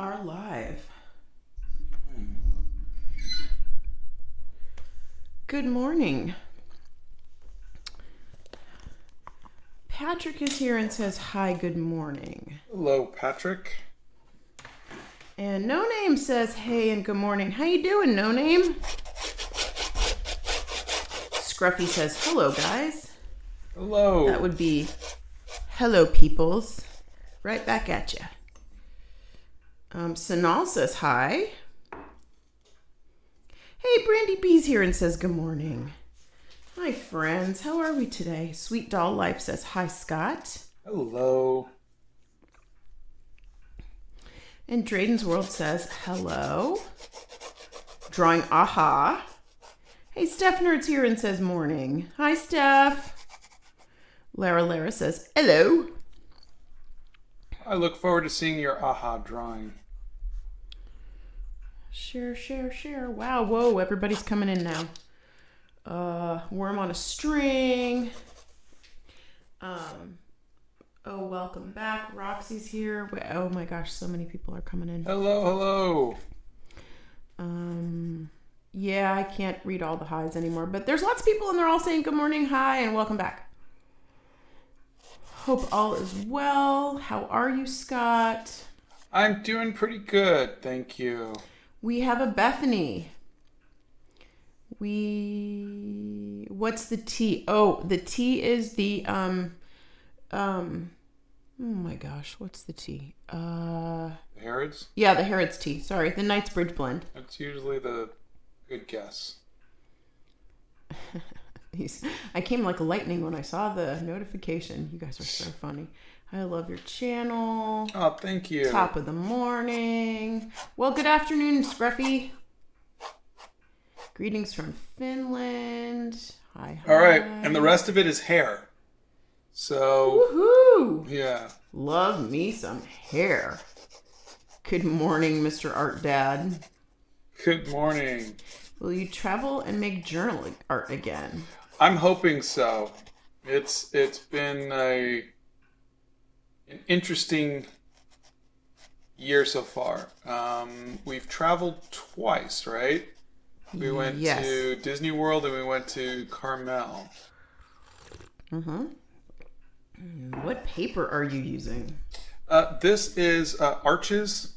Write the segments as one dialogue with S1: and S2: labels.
S1: are live. Good morning. Patrick is here and says, hi, good morning.
S2: Hello, Patrick.
S1: And No Name says, hey and good morning. How you doing, No Name? Scruffy says, hello, guys.
S2: Hello.
S1: That would be, hello, peoples. Right back at you. Sanal says, hi. Hey, Brandy B's here and says, good morning. Hi, friends. How are we today? Sweet Doll Life says, hi, Scott.
S2: Hello.
S1: And Drayden's World says, hello. Drawing aha. Hey, Steph Nerd's here and says, morning. Hi, Steph. Lara says, hello.
S2: I look forward to seeing your aha drawing.
S1: Share. Wow, whoa, everybody's coming in now. Worm on a string. Oh, welcome back. Roxy's here. Oh my gosh, so many people are coming in.
S2: Hello.
S1: Yeah, I can't read all the highs anymore, but there's lots of people and they're all saying good morning, hi, and welcome back. Hope all is well. How are you, Scott?
S2: I'm doing pretty good, thank you.
S1: We have a Bethany. What's the T? Oh, the T is the, oh my gosh, what's the T?
S2: The Harrods?
S1: Yeah, the Harrods tea. Sorry, the Knightsbridge blend.
S2: That's usually the good guess.
S1: I came like lightning when I saw the notification. You guys are so funny. I love your channel.
S2: Oh, thank you.
S1: Top of the morning. Well, good afternoon, Scruffy. Greetings from Finland. Hi.
S2: All right, and the rest of it is hair. So,
S1: woohoo!
S2: Yeah.
S1: Love me some hair. Good morning, Mr. Art Dad.
S2: Good morning.
S1: Will you travel and make journal art again?
S2: I'm hoping so. It's been an interesting year so far. We've traveled twice, right? We went to Disney World and we went to Carmel.
S1: Mm-hmm. What paper are you using?
S2: This is Arches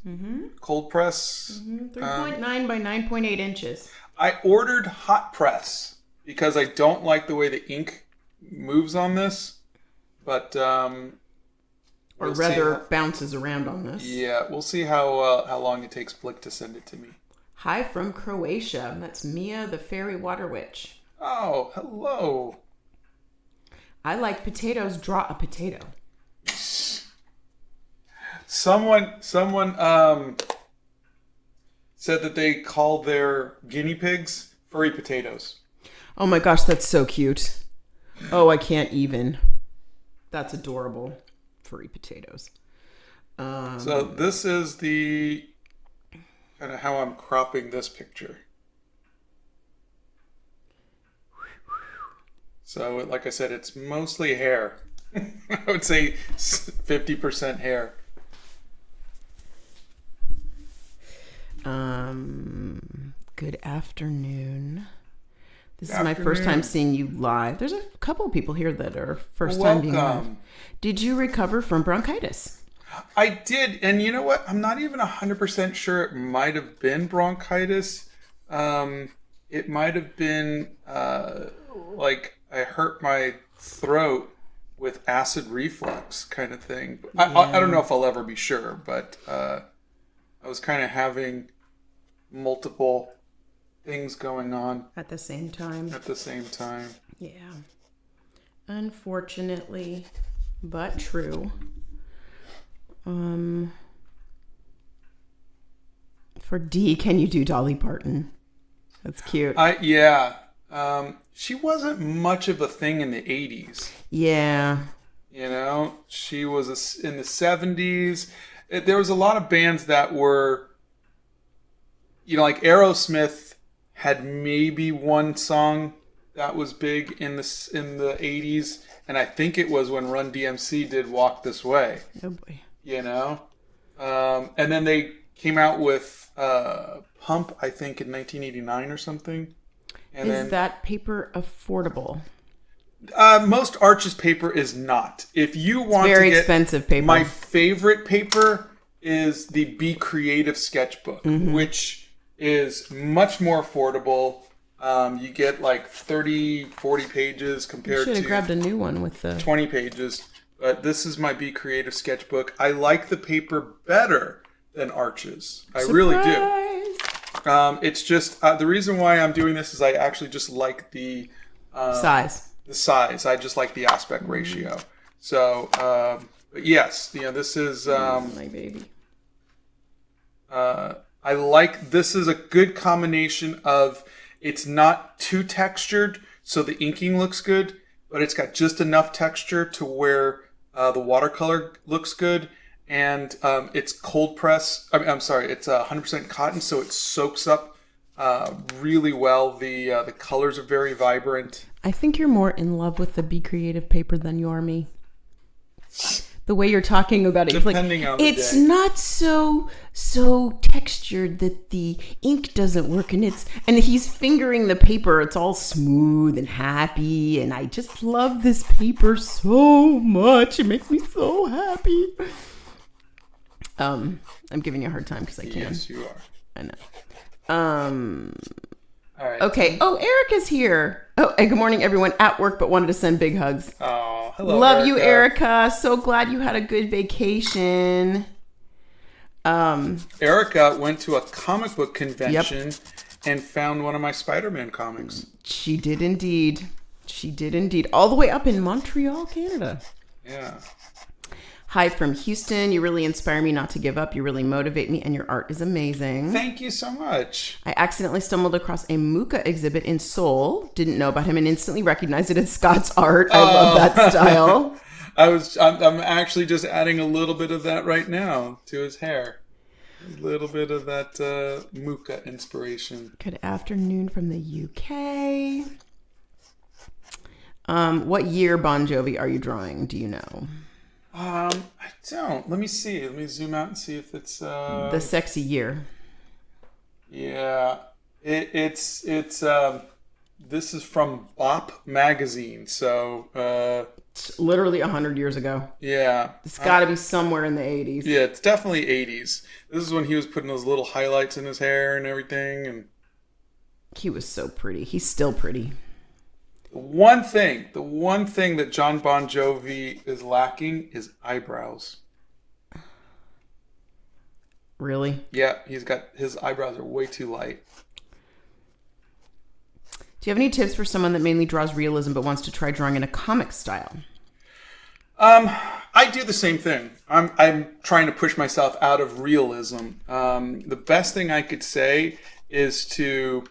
S2: cold press.
S1: 3.9 by 9.8 inches.
S2: I ordered hot press because I don't like the way the ink moves on this, but
S1: or rather bounces around on this.
S2: Yeah, we'll see how long it takes Blick to send it to me.
S1: Hi from Croatia. That's Mia, the fairy water witch.
S2: Oh, hello.
S1: I like potatoes. Draw a potato.
S2: Someone said that they call their guinea pigs furry potatoes.
S1: Oh my gosh, that's so cute. Oh, I can't even. That's adorable. Furry potatoes.
S2: So this is the kind of how I'm cropping this picture. So, like I said, it's mostly hair. I would say 50% hair.
S1: Good afternoon. This is my first time seeing you live. There's a couple of people here that are first time being live. Did you recover from bronchitis?
S2: I did, and you know what? I'm not even 100% sure. It might have been bronchitis. It might have been like I hurt my throat with acid reflux kind of thing. I don't know if I'll ever be sure, but I was kind of having multiple things going on
S1: at the same time. Yeah. Unfortunately, but true. For D, can you do Dolly Parton? That's cute.
S2: She wasn't much of a thing in the 80s.
S1: Yeah.
S2: You know, she was in the 70s. There was a lot of bands that were, you know, like Aerosmith had maybe one song that was big in the 80s, and I think it was when Run DMC did Walk This Way.
S1: Oh boy.
S2: You know? And then they came out with Pump, I think, in 1989 or something. And
S1: Is that paper affordable?
S2: Most Arches paper is not. If you want
S1: Very
S2: to get
S1: expensive paper.
S2: my favorite paper is the Be Creative sketchbook, which is much more affordable. You get like 30, 40 pages
S1: You
S2: compared
S1: should have
S2: to
S1: grabbed a new one with the...
S2: 20 pages. But this is my Be Creative sketchbook. I like the paper better than Arches. I really do. It's just the reason why I'm doing this is I actually just like the
S1: size.
S2: The size. I just like the aspect ratio. So, but yes, this is
S1: My baby.
S2: I like, this is a good combination of, it's not too textured, so the inking looks good, but it's got just enough texture to where the watercolor looks good, and it's cold press. I'm sorry, it's 100% cotton, so it soaks up really well. The colors are very vibrant.
S1: I think you're more in love with the Be Creative paper than you are me. The way you're talking about it,
S2: Depending on the
S1: it's
S2: day.
S1: not so textured that the ink doesn't work, and he's fingering the paper. It's all smooth and happy, and I just love this paper so much. It makes me so happy. I'm giving you a hard time because I can.
S2: Yes, you are.
S1: I know.
S2: All right.
S1: Okay. Oh, Erica's here. Oh, and good morning, everyone. At work, but wanted to send big hugs.
S2: Oh, hello,
S1: Love you, Erica. So glad you had a good vacation.
S2: Erica went to a comic book convention and found one of my Spider-Man comics.
S1: She did indeed. She did indeed. All the way up in Montreal, Canada.
S2: Yeah.
S1: Hi from Houston. You really inspire me not to give up. You really motivate me, and your art is amazing.
S2: Thank you so much.
S1: I accidentally stumbled across a Muka exhibit in Seoul. Didn't know about him and instantly recognized it as Scott's art. I love that style.
S2: I'm actually just adding a little bit of that right now to his hair. A little bit of that Muka inspiration.
S1: Good afternoon from the UK. What year Bon Jovi are you drawing? Do you know?
S2: I don't. Let me see. Let me zoom out and see if it's
S1: The sexy year.
S2: Yeah. It's this is from Bop magazine. So
S1: It's literally 100 years ago.
S2: yeah.
S1: It's got to be somewhere in the 80s.
S2: Yeah, it's definitely 80s. This is when he was putting those little highlights in his hair and everything. And
S1: He was so pretty. He's still pretty.
S2: the one thing that Jon Bon Jovi is lacking is eyebrows.
S1: Really?
S2: Yeah, his eyebrows are way too light.
S1: Do you have any tips for someone that mainly draws realism but wants to try drawing in a comic style?
S2: I do the same thing. I'm trying to push myself out of realism. The best thing I could say is to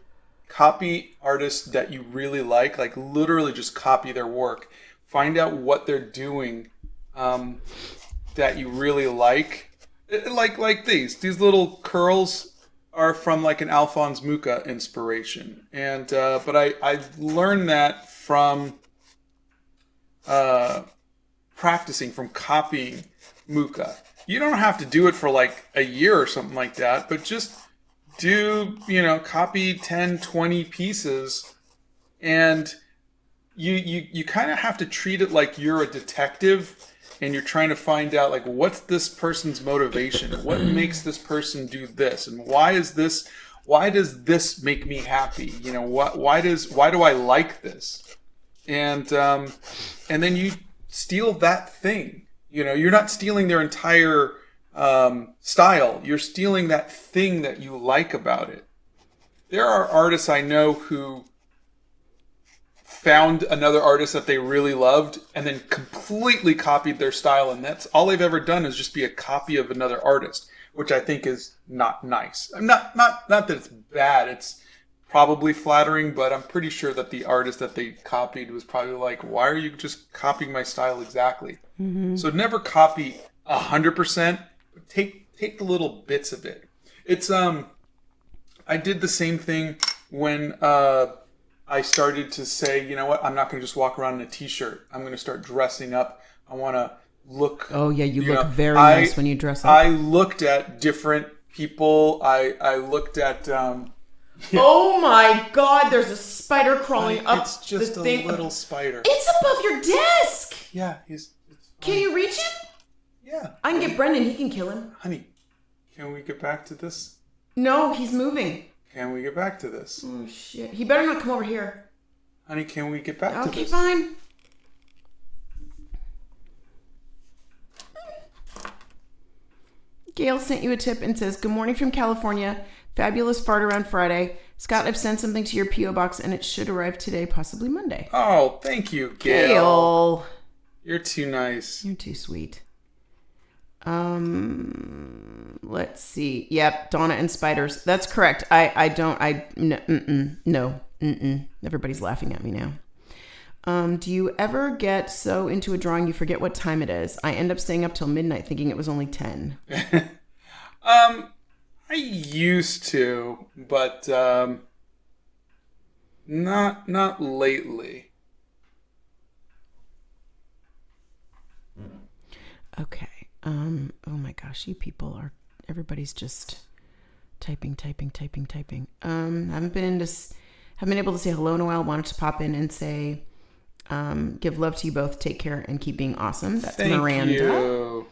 S2: copy artists that you really like literally just copy their work. Find out what they're doing that you really like. Like these little curls are from like an Alphonse Mucha inspiration. And but I learned that from practicing, from copying Mucha. You don't have to do it for like a year or something like that, but just do, copy 10, 20 pieces, and you kind of have to treat it like you're a detective and you're trying to find out like what's this person's motivation, what makes this person do this, and why does this make me happy? Why do I like this? And then you steal that thing. You're not stealing their entire style. You're stealing that thing that you like about it. There are artists I know who found another artist that they really loved and then completely copied their style, and that's all they've ever done is just be a copy of another artist, which I think is not nice. Not that it's bad. It's probably flattering, but I'm pretty sure that the artist that they copied was probably like, why are you just copying my style exactly? Mm-hmm. So never copy 100%. Take the little bits of it. It's I did the same thing when I started to say, you know what, I'm not going to just walk around in a t-shirt. I'm going to start dressing up. I want to look.
S1: Oh yeah, you look very nice when you dress up.
S2: I looked at different people. I looked at.
S1: Oh my God! There's a spider crawling up.
S2: It's just
S1: the
S2: a
S1: thing.
S2: little spider.
S1: It's above your desk.
S2: Yeah,
S1: Can you reach him?
S2: Yeah.
S1: I can get Brendan. He can kill him.
S2: Honey, can we get back to this?
S1: No, he's moving.
S2: Can we get back to this?
S1: Oh shit! He better not come over here.
S2: Honey, can we get back to this?
S1: Okay, fine. Gail sent you a tip and says, "Good morning from California. Fabulous fart around Friday. Scott, I've sent something to your P.O. box and it should arrive today, possibly Monday."
S2: Oh, thank you, Gail.
S1: Gail.
S2: You're too nice.
S1: You're too sweet. Let's see. Yep, Donna and spiders. That's correct. No. Everybody's laughing at me now. Do you ever get so into a drawing you forget what time it is? I end up staying up till midnight thinking it was only 10.
S2: I used to, but not lately.
S1: Okay. Oh my gosh, you people are, everybody's just typing. Haven't been able to say hello in a while. Wanted to pop in and say, give love to you both. Take care and keep being awesome. That's
S2: Thank
S1: Miranda.
S2: You.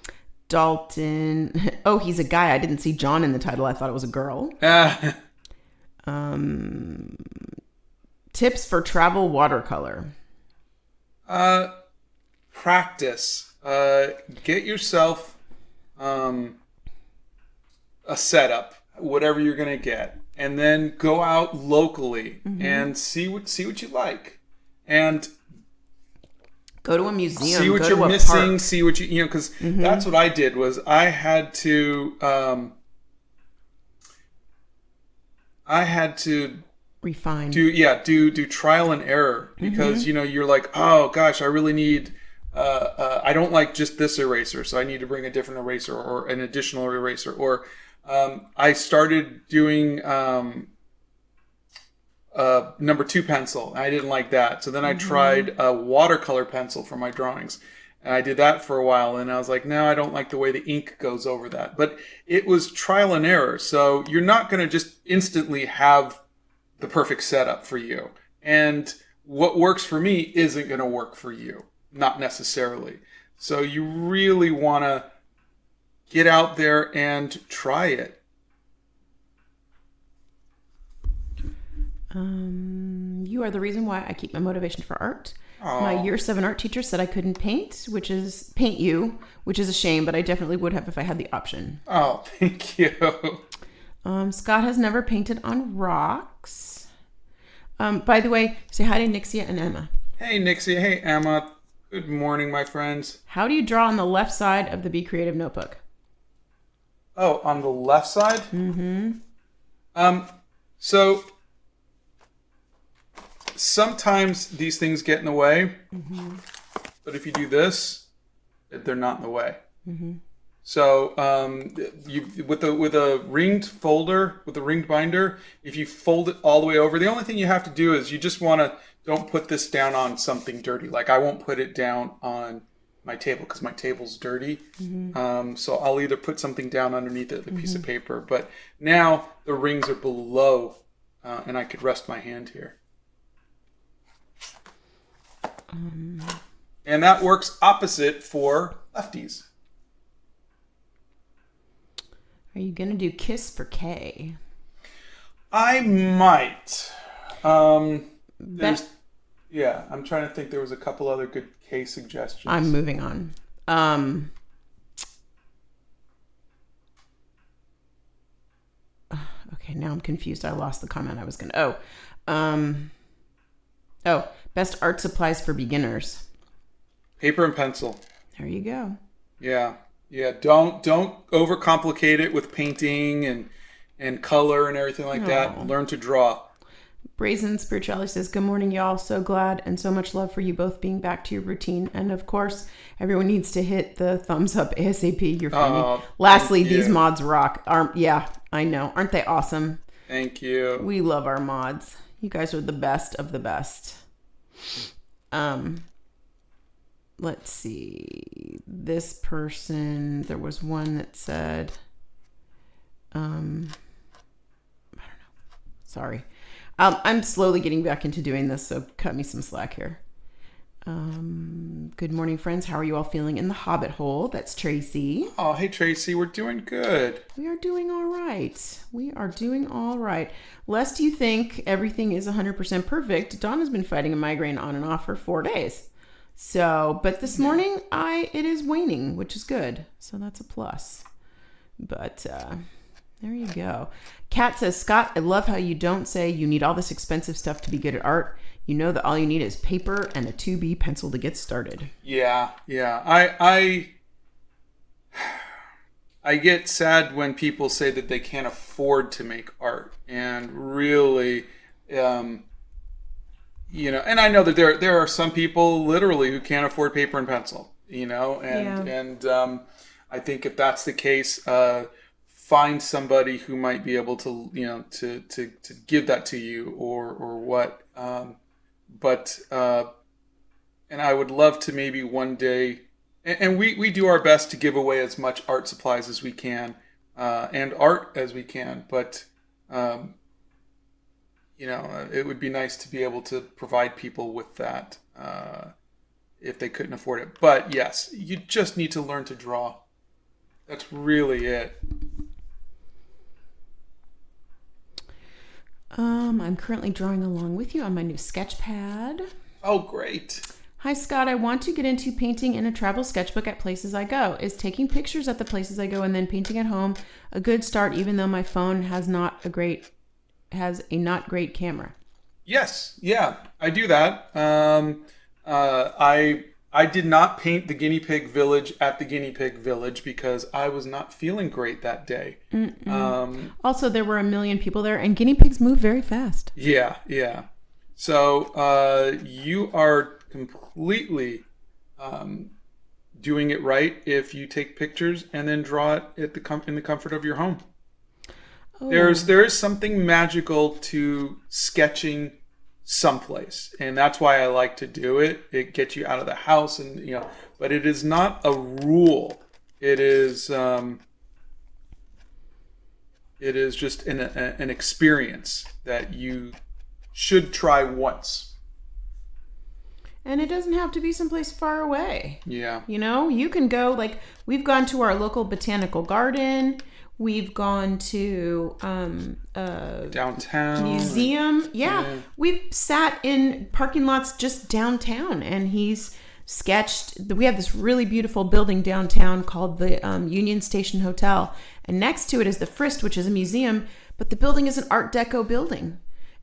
S1: Dalton. Oh, he's a guy. I didn't see John in the title. I thought it was a girl. Tips for travel watercolor.
S2: Practice. Get yourself a setup, whatever you're gonna get, and then go out locally and see what you like, and
S1: go to a museum.
S2: See what you're missing. Park. See what you because that's what I did. Was I had to
S1: refine.
S2: Do trial and error because you're like, oh gosh, I really need. I don't like just this eraser, so I need to bring a different eraser or an additional eraser. Or I started doing number 2 pencil. I didn't like that, so then I tried a watercolor pencil for my drawings, and I did that for a while. And I was like, no, I don't like the way the ink goes over that. But it was trial and error, so you're not going to just instantly have the perfect setup for you. And what works for me isn't going to work for you. Not necessarily. So you really want to get out there and try it.
S1: You are the reason why I keep my motivation for art.
S2: Aww.
S1: My year 7 art teacher said I couldn't paint you, which is a shame, but I definitely would have if I had the option.
S2: Oh, thank you.
S1: Scott has never painted on rocks. By the way, say hi to Nixia and Emma.
S2: Hey, Nixia. Hey, Emma. Good morning, my friends.
S1: How do you draw on the left side of the Be Creative notebook?
S2: Oh, on the left side? So sometimes these things get in the way, but if you do this, they're not in the way. So you with a ringed folder, with a ringed binder, if you fold it all the way over, the only thing you have to do is you just want to don't put this down on something dirty. Like I won't put it down on my table because my table's dirty. So I'll either put something down underneath it, a piece of paper. But now the rings are below, and I could rest my hand here. And that works opposite for lefties.
S1: Are you going to do Kiss for K?
S2: I might. Yeah, I'm trying to think. There was a couple other good K suggestions.
S1: I'm moving on. Okay, now I'm confused. I lost the comment I was going to... best art supplies for beginners.
S2: Paper and pencil.
S1: There you go.
S2: Yeah. Don't overcomplicate it with painting and color and everything like that. Learn to draw.
S1: Brazen Spirituality says, good morning, y'all. So glad and so much love for you both being back to your routine. And of course, everyone needs to hit the thumbs up ASAP. You're funny. Lastly, these mods rock. Yeah, I know. Aren't they awesome?
S2: Thank you.
S1: We love our mods. You guys are the best of the best. Let's see. This person, there was one that said, I don't know. Sorry. I'm slowly getting back into doing this, so cut me some slack here. Good morning, friends. How are you all feeling in the Hobbit hole? That's Tracy.
S2: Oh, hey, Tracy. We're doing good.
S1: We are doing all right. Lest you think everything is 100% perfect, Dawn has been fighting a migraine on and off for 4 days. So, but this morning, it is waning, which is good. So that's a plus. But there you go. Kat says, Scott, I love how you don't say you need all this expensive stuff to be good at art. You know that all you need is paper and a 2B pencil to get started.
S2: Yeah. I get sad when people say that they can't afford to make art, and really, and I know that there are some people literally who can't afford paper and pencil, and I think if that's the case, find somebody who might be able to, to give that to you or what. But I would love to maybe one day, and we do our best to give away as much art supplies as we can, and art as we can. But, it would be nice to be able to provide people with that if they couldn't afford it. But yes, you just need to learn to draw. That's really it.
S1: I'm currently drawing along with you on my new sketch pad.
S2: Oh, great.
S1: Hi, Scott. I want to get into painting in a travel sketchbook at places I go. Is taking pictures at the places I go and then painting at home a good start, even though my phone has a not great camera?
S2: Yes. Yeah, I do that. I did not paint the guinea pig village at the guinea pig village because I was not feeling great that day.
S1: Also, there were 1 million people there, and guinea pigs move very fast.
S2: Yeah. So you are completely doing it right if you take pictures and then draw it in the comfort of your home. Oh. There is something magical to sketching someplace, and that's why I like to do it. It gets you out of the house, and but it is not a rule. It is just an experience that you should try once.
S1: And it doesn't have to be someplace far away.
S2: Yeah.
S1: You can go, we've gone to our local botanical garden. We've gone to
S2: downtown
S1: museum. Yeah. We've sat in parking lots just downtown, and he's sketched. We have this really beautiful building downtown called the Union Station Hotel, and next to it is the Frist, which is a museum, but the building is an Art Deco building,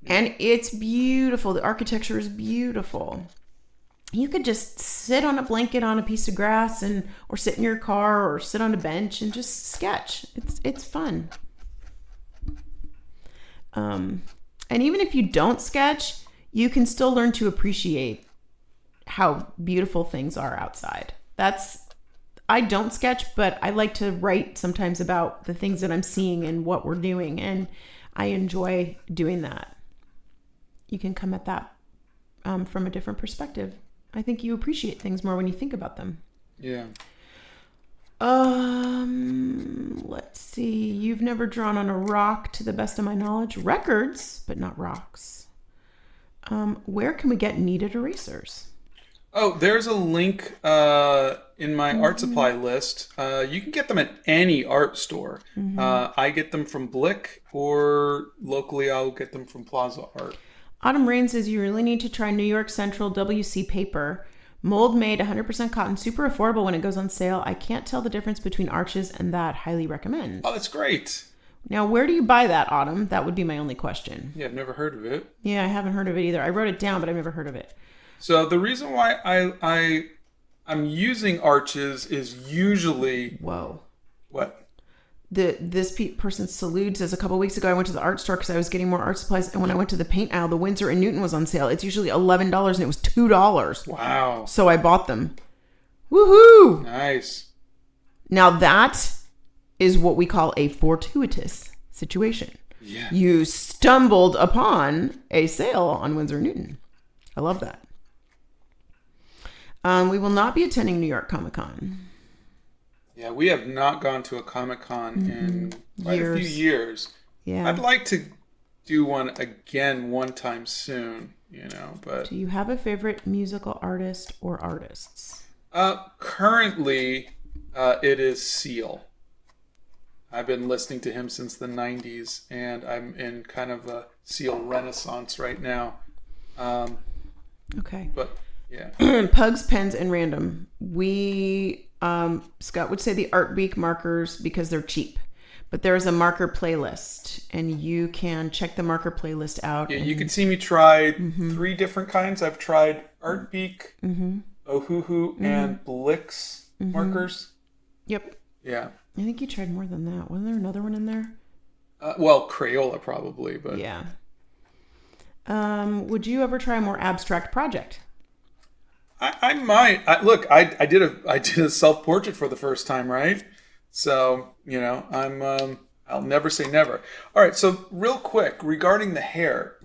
S1: and it's beautiful. The architecture is beautiful. You could just sit on a blanket on a piece of grass or sit in your car or sit on a bench and just sketch. It's fun. And even if you don't sketch, you can still learn to appreciate how beautiful things are outside. I don't sketch, but I like to write sometimes about the things that I'm seeing and what we're doing, and I enjoy doing that. You can come at that from a different perspective. I think you appreciate things more when you think about them.
S2: Yeah.
S1: Let's see. You've never drawn on a rock, to the best of my knowledge. Records, but not rocks. Where can we get kneaded erasers?
S2: Oh, there's a link in my art supply list. You can get them at any art store. I get them from Blick, or locally I'll get them from Plaza Art.
S1: Autumn Rain says you really need to try New York Central WC paper. Mold made, 100% cotton, super affordable when it goes on sale. I can't tell the difference between arches and that. Highly recommend.
S2: Oh, that's great.
S1: Now, where do you buy that, Autumn? That would be my only question.
S2: Yeah, I've never heard of it.
S1: Yeah, I haven't heard of it either. I wrote it down, but I've never heard of it.
S2: So the reason why I'm using arches is usually...
S1: Whoa.
S2: What?
S1: This person Salute says, a couple weeks ago I went to the art store because I was getting more art supplies, and when I went to the paint aisle, the Winsor & Newton was on sale. It's usually $11 and it was $2.
S2: Wow.
S1: So I bought them. Woohoo!
S2: Nice.
S1: Now that is what we call a fortuitous situation.
S2: Yeah.
S1: You stumbled upon a sale on Winsor & Newton. I love that. We will not be attending New York Comic Con.
S2: Yeah, we have not gone to a Comic-Con in quite a few years.
S1: Yeah.
S2: I'd like to do one again one time soon, but...
S1: Do you have a favorite musical artist or artists?
S2: Currently, it is Seal. I've been listening to him since the 90s, and I'm in kind of a Seal renaissance right now.
S1: Okay.
S2: But, yeah.
S1: Pugs, pens, and random. Scott would say the Art Beak markers because they're cheap. But there is a marker playlist, and you can check the marker playlist out.
S2: Yeah, you can see me try 3 different kinds. I've tried Art Beak, Ohuhu, and Blix markers.
S1: Yep.
S2: Yeah.
S1: I think you tried more than that. Wasn't there another one in there?
S2: Well, Crayola probably, but...
S1: Yeah. Would you ever try a more abstract project?
S2: I might. I did a self-portrait for the first time, right? So, I'll never say never. All right, so real quick, regarding the hair,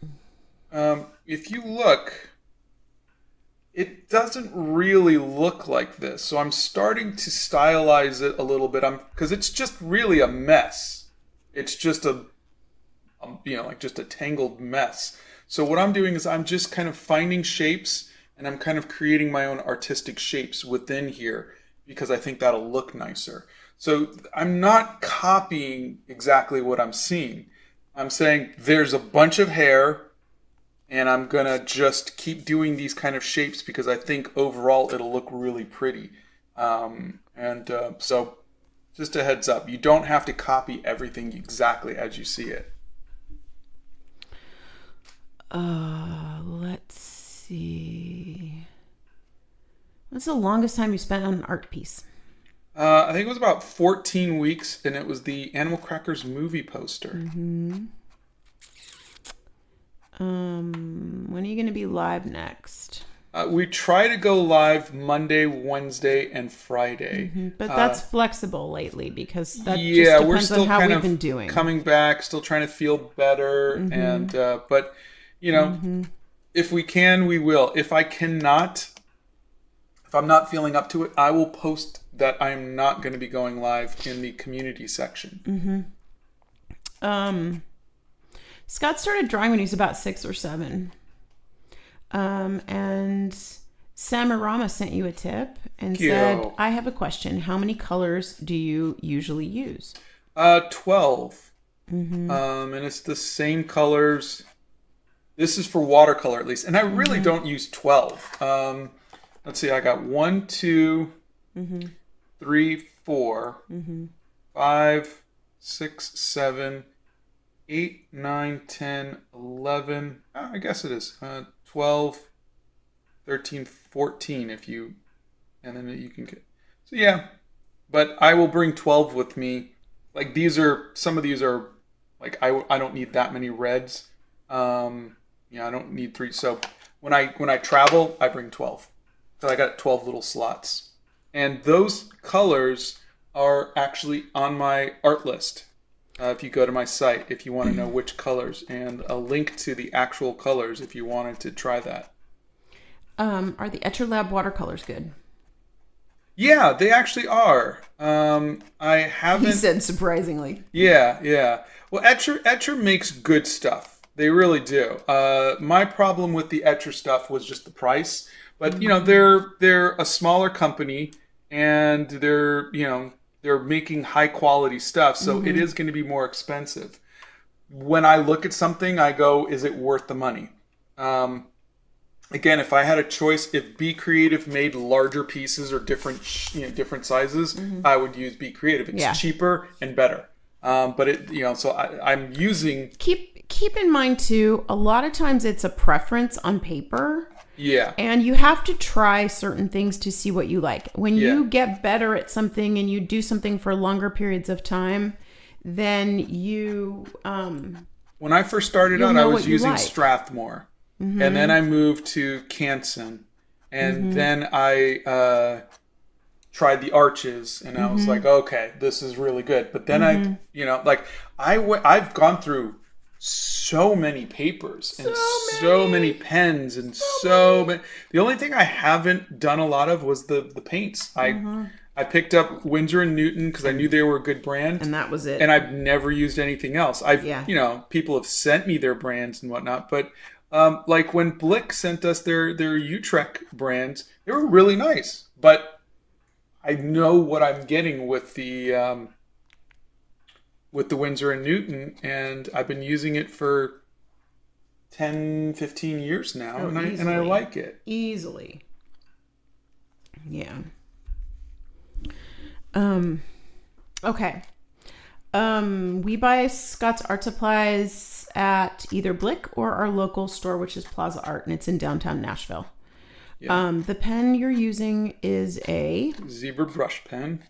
S2: if you look, it doesn't really look like this. So I'm starting to stylize it a little bit. Because it's just really a mess. It's just just a tangled mess. So what I'm doing is I'm just kind of finding shapes, and I'm kind of creating my own artistic shapes within here because I think that'll look nicer. So I'm not copying exactly what I'm seeing. I'm saying there's a bunch of hair, and I'm going to just keep doing these kind of shapes because I think overall it'll look really pretty. So just a heads up, you don't have to copy everything exactly as you see it.
S1: Let's see. What's the longest time you spent on an art piece?
S2: I think it was about 14 weeks, and it was the Animal Crackers movie poster.
S1: When are you going to be live next?
S2: We try to go live Monday, Wednesday, and Friday.
S1: But that's flexible lately because that just
S2: we're
S1: depends
S2: still
S1: on how
S2: kind
S1: we've
S2: of
S1: been doing.
S2: Coming back, still trying to feel better, and but if we can, we will. If I cannot, if I'm not feeling up to it, I will post that I'm not going to be going live in the community section.
S1: Scott started drawing when he was about 6 or 7. And Samarama sent you a tip and said, I have a question. How many colors do you usually use?
S2: 12. And it's the same colors. This is for watercolor at least. And I really don't use 12. Let's see. I got 1, 2, 3, 4, 5, 6, 7, 8, 9, 10, 11. I guess it is 12, 13, 14 if you, and then you can get. So yeah, but I will bring 12 with me. Like some of these are like I don't need that many reds. I don't need 3. So when I travel, I bring 12. So I got 12 little slots. And those colors are actually on my art list. If you go to my site, if you want to know which colors, and a link to the actual colors if you wanted to try that.
S1: Are the Etcher Lab watercolors good?
S2: Yeah, they actually are. I haven't...
S1: He said surprisingly.
S2: Yeah. Well, Etcher makes good stuff. They really do. My problem with the Etcher stuff was just the price. But, they're a smaller company, and they're making high quality stuff, so it is going to be more expensive. When I look at something, I go, is it worth the money? Again, if I had a choice, if Be Creative made larger pieces or different sizes, I would use Be Creative. It's cheaper and better. But I'm using.
S1: Keep in mind too, a lot of times it's a preference on paper.
S2: Yeah.
S1: And you have to try certain things to see what you like. When you get better at something and you do something for longer periods of time, then you...
S2: when I first started out, I was using Strathmore. And then I moved to Canson. And then I tried the Arches. And I was like, okay, this is really good. But then I've gone through so many papers and so many pens and so many. The only thing I haven't done a lot of was the paints. I I picked up Windsor and Newton because I knew they were a good brand.
S1: And that was it.
S2: And I've never used anything else. People have sent me their brands and whatnot, but like when Blick sent us their Utrecht brands, they were really nice. But I know what I'm getting with the Windsor and Newton, and I've been using it for 10, 15 years now, and I like it.
S1: Easily. Yeah. Okay. We buy Scott's art supplies at either Blick or our local store, which is Plaza Art, and it's in downtown Nashville. Yeah. The pen you're using is a
S2: zebra brush pen.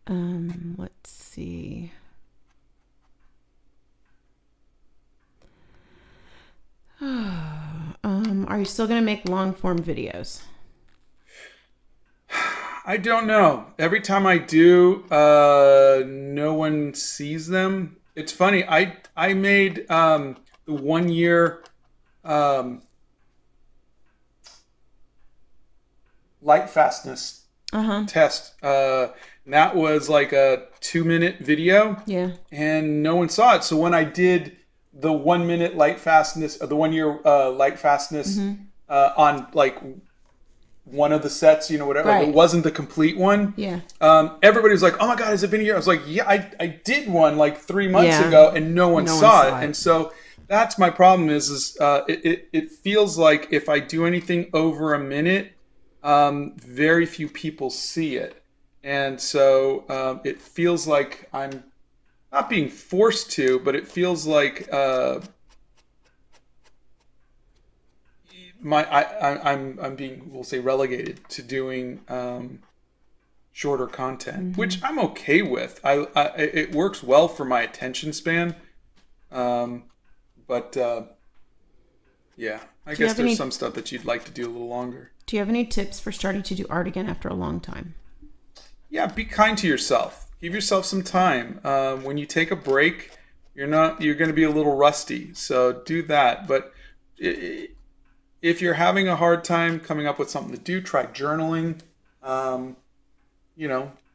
S1: Let's see. Are you still going to make long form videos?
S2: I don't know. Every time I do, no one sees them. It's funny. I made the 1 year light fastness test. That was like a 2-minute video.
S1: Yeah.
S2: And no one saw it. So when I did the 1 minute light fastness, the 1 year light fastness on like one of the sets, whatever.
S1: Right.
S2: Like, it wasn't the complete one.
S1: Yeah.
S2: Everybody was like, "Oh my God, has it been a year?" I was like, "Yeah, I did one like 3 months ago, and no one saw it." And so that's my problem. Is it feels like if I do anything over a minute, very few people see it, and so it feels like I'm not being forced to, but it feels like I'm being, we'll say, relegated to doing shorter content, which I'm okay with. It works well for my attention span, but yeah, I guess there's some stuff that you'd like to do a little longer.
S1: Do you have any tips for starting to do art again after a long time?
S2: Yeah, be kind to yourself. Give yourself some time. When you take a break, you're going to be a little rusty, so do that. But if you're having a hard time coming up with something to do, try journaling.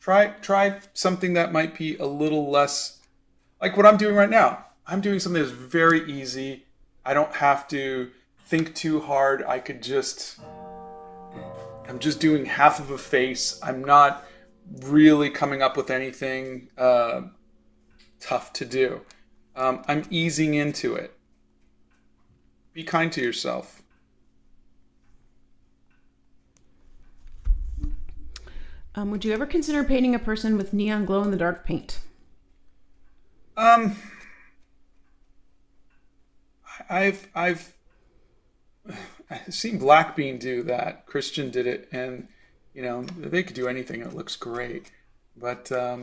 S2: Try something that might be a little less like what I'm doing right now. I'm doing something that's very easy. I don't have to think too hard. I'm just doing half of a face. I'm not really coming up with anything tough to do. I'm easing into it. Be kind to yourself.
S1: Would you ever consider painting a person with neon glow-in-the-dark paint?
S2: I've seen Blackbean do that. Christian did it, and they could do anything and it looks great. But I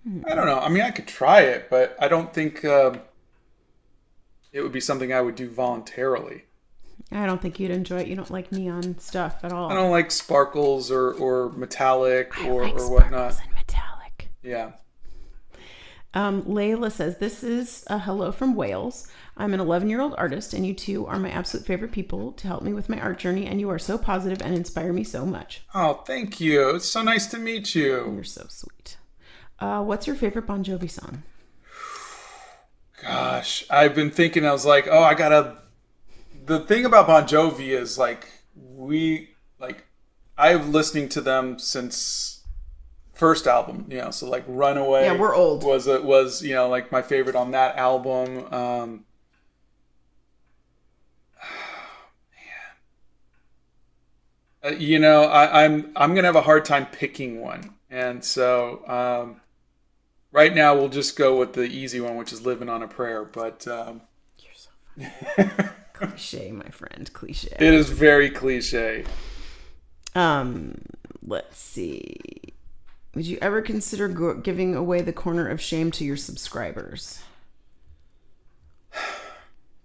S2: don't know. I mean, I could try it, but I don't think it would be something I would do voluntarily.
S1: I don't think you'd enjoy it. You don't like neon stuff at all.
S2: I don't like sparkles or metallic or
S1: like
S2: whatnot.
S1: Sparkles and metallic.
S2: Yeah.
S1: Layla says, this is a hello from Wales. I'm an 11-year-old artist, and you two are my absolute favorite people to help me with my art journey, and you are so positive and inspire me so much.
S2: Oh, thank you. It's so nice to meet you.
S1: You're so sweet. What's your favorite Bon Jovi song?
S2: Gosh, I've been thinking, I was like, the thing about Bon Jovi is I've listening to them since first album, so like Runaway.
S1: Yeah, we're old.
S2: Was like my favorite on that album. I'm gonna have a hard time picking one, and so right now we'll just go with the easy one, which is "Living on a Prayer." But
S1: you're so funny. Cliche, my friend. Cliche.
S2: It is very cliche.
S1: Let's see. Would you ever consider giving away the corner of shame to your subscribers?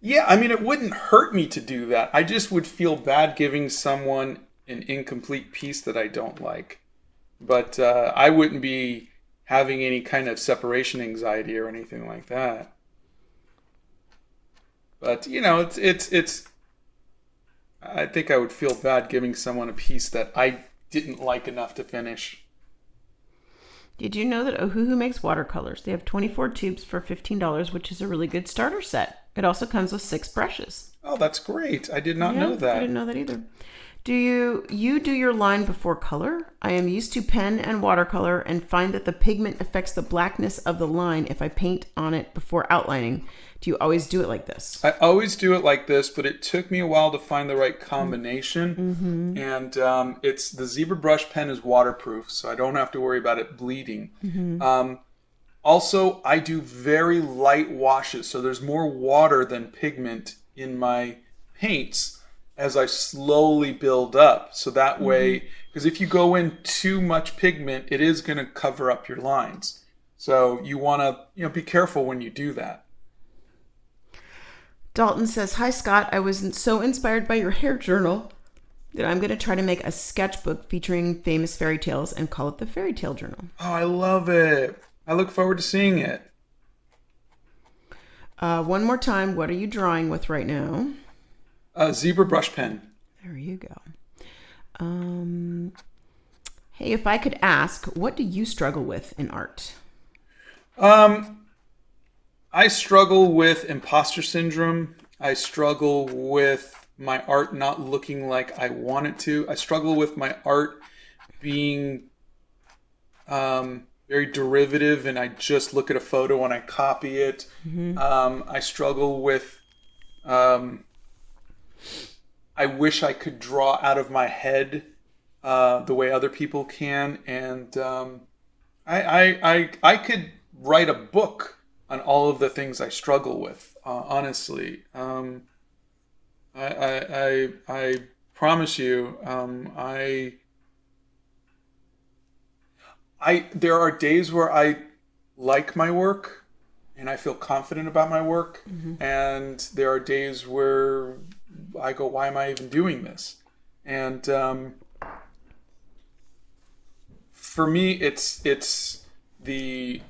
S2: Yeah, I mean, it wouldn't hurt me to do that. I just would feel bad giving someone an incomplete piece that I don't like. But I wouldn't be having any kind of separation anxiety or anything like that. But, it's I think I would feel bad giving someone a piece that I didn't like enough to finish.
S1: Did you know that Ohuhu makes watercolors? They have 24 tubes for $15, which is a really good starter set. It also comes with 6 brushes.
S2: Oh, that's great. I did not know that.
S1: I didn't know that either. Do you do your line before color? I am used to pen and watercolor and find that the pigment affects the blackness of the line if I paint on it before outlining. Do you always do it like this?
S2: I always do it like this, but it took me a while to find the right combination. And it's the Zebra brush pen is waterproof, so I don't have to worry about it bleeding. Also, I do very light washes, so there's more water than pigment in my paints as I slowly build up. So that way, because if you go in too much pigment, it is going to cover up your lines. So you want to be careful when you do that.
S1: Dalton says, "Hi Scott, I was so inspired by your hair journal that I'm going to try to make a sketchbook featuring famous fairy tales and call it the Fairy Tale Journal."
S2: Oh, I love it. I look forward to seeing it.
S1: One more time, what are you drawing with right now?
S2: Zebra brush pen.
S1: There you go. Hey, if I could ask, what do you struggle with in art?
S2: I struggle with imposter syndrome. I struggle with my art not looking like I want it to. I struggle with my art being very derivative and I just look at a photo and I copy it. I struggle with I wish I could draw out of my head the way other people can, and I could write a book on all of the things I struggle with. Honestly, I promise you, there are days where I like my work and I feel confident about my work, and there are days where I go, why am I even doing this? And for me, it's the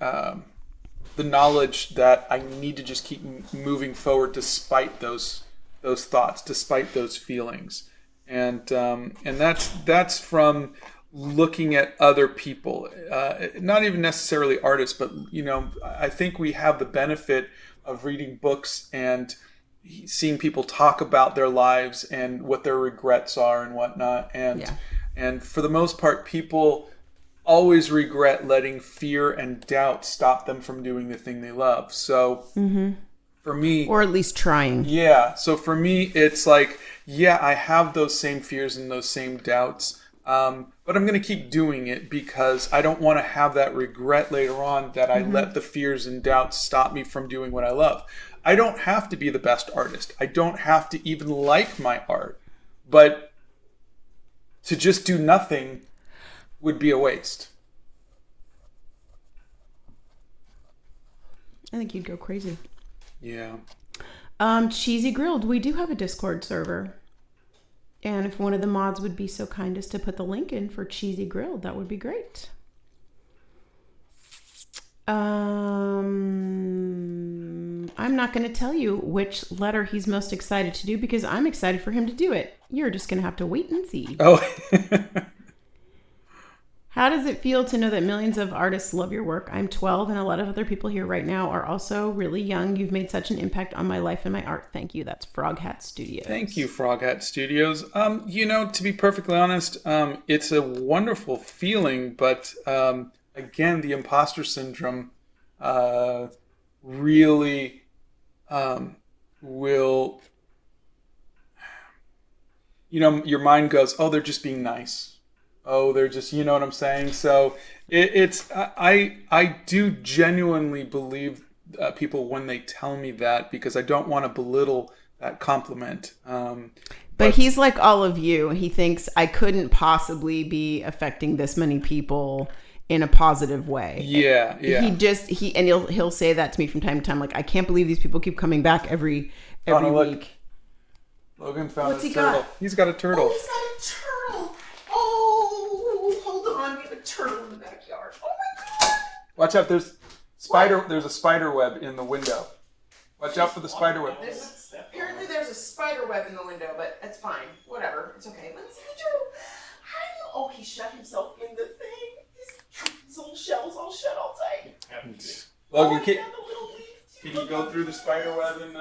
S2: knowledge that I need to just keep moving forward despite those thoughts, despite those feelings, and that's from looking at other people, not even necessarily artists, but I think we have the benefit of reading books and seeing people talk about their lives and what their regrets are and whatnot, and for the most part, people always regret letting fear and doubt stop them from doing the thing they love. So for me,
S1: or at least trying.
S2: So for me, it's like, I have those same fears and those same doubts, but I'm going to keep doing it because I don't want to have that regret later on that I let the fears and doubts stop me from doing what I love. I don't have to be the best artist. I don't have to even like my art, but to just do nothing would be a waste.
S1: I think you'd go crazy.
S2: Yeah.
S1: Cheesy Grilled, we do have a Discord server. And if one of the mods would be so kind as to put the link in for Cheesy Grilled, that would be great. I'm not going to tell you which letter he's most excited to do because I'm excited for him to do it. You're just going to have to wait and see.
S2: Oh.
S1: How does it feel to know that millions of artists love your work? I'm 12 and a lot of other people here right now are also really young. You've made such an impact on my life and my art. Thank you. That's Frog Hat Studios.
S2: Thank you, Frog Hat Studios. To be perfectly honest, it's a wonderful feeling, but again, the imposter syndrome really will, your mind goes, oh, they're just being nice. Oh, they're just, you know what I'm saying? So I do genuinely believe people when they tell me that because I don't want to belittle that compliment.
S1: But he's like all of you. He thinks I couldn't possibly be affecting this many people in a positive way.
S2: Yeah.
S1: He'll say that to me from time to time. Like, I can't believe these people keep coming back every week.
S2: Logan found his turtle. He's got a turtle.
S1: Oh, he's got a turtle. Oh, hold on. We have a turtle in the backyard. Oh my God.
S2: Watch out. There's a spider web in the window. Watch out for the spider web.
S1: Apparently there's a spider web in the window, but it's fine. Whatever. It's okay. Let's see the turtle. Oh, he shut himself in the thing. His little shell's all shut all tight.
S2: Logan,
S1: The little leaf.
S2: can you go through the spider web and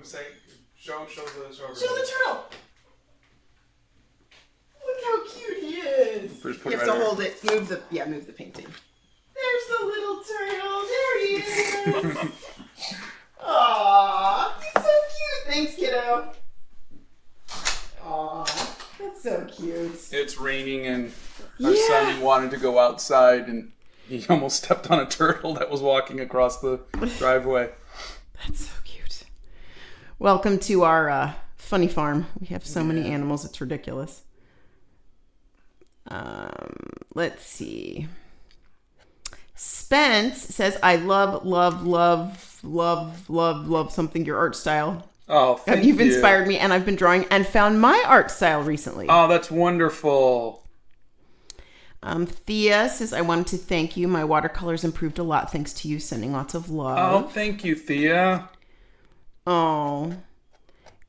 S2: say, show the
S1: Show the turtle. Look how cute he is.
S2: First,
S1: You have to hold it. Move the painting. There's the little turtle. There he is. Aww, he's so cute. Thanks, kiddo. Aww, that's so cute.
S2: It's raining and our son wanted to go outside and he almost stepped on a turtle that was walking across the driveway.
S1: That's so cute. Welcome to our funny farm. We have so many animals, it's ridiculous. Let's see. Spence says, I love something, your art style.
S2: Oh, thank you.
S1: You've inspired me, and I've been drawing and found my art style recently.
S2: Oh, that's wonderful.
S1: Thea says, I wanted to thank you. My watercolors improved a lot thanks to you. Sending lots of love.
S2: Oh, thank you, Thea.
S1: Oh.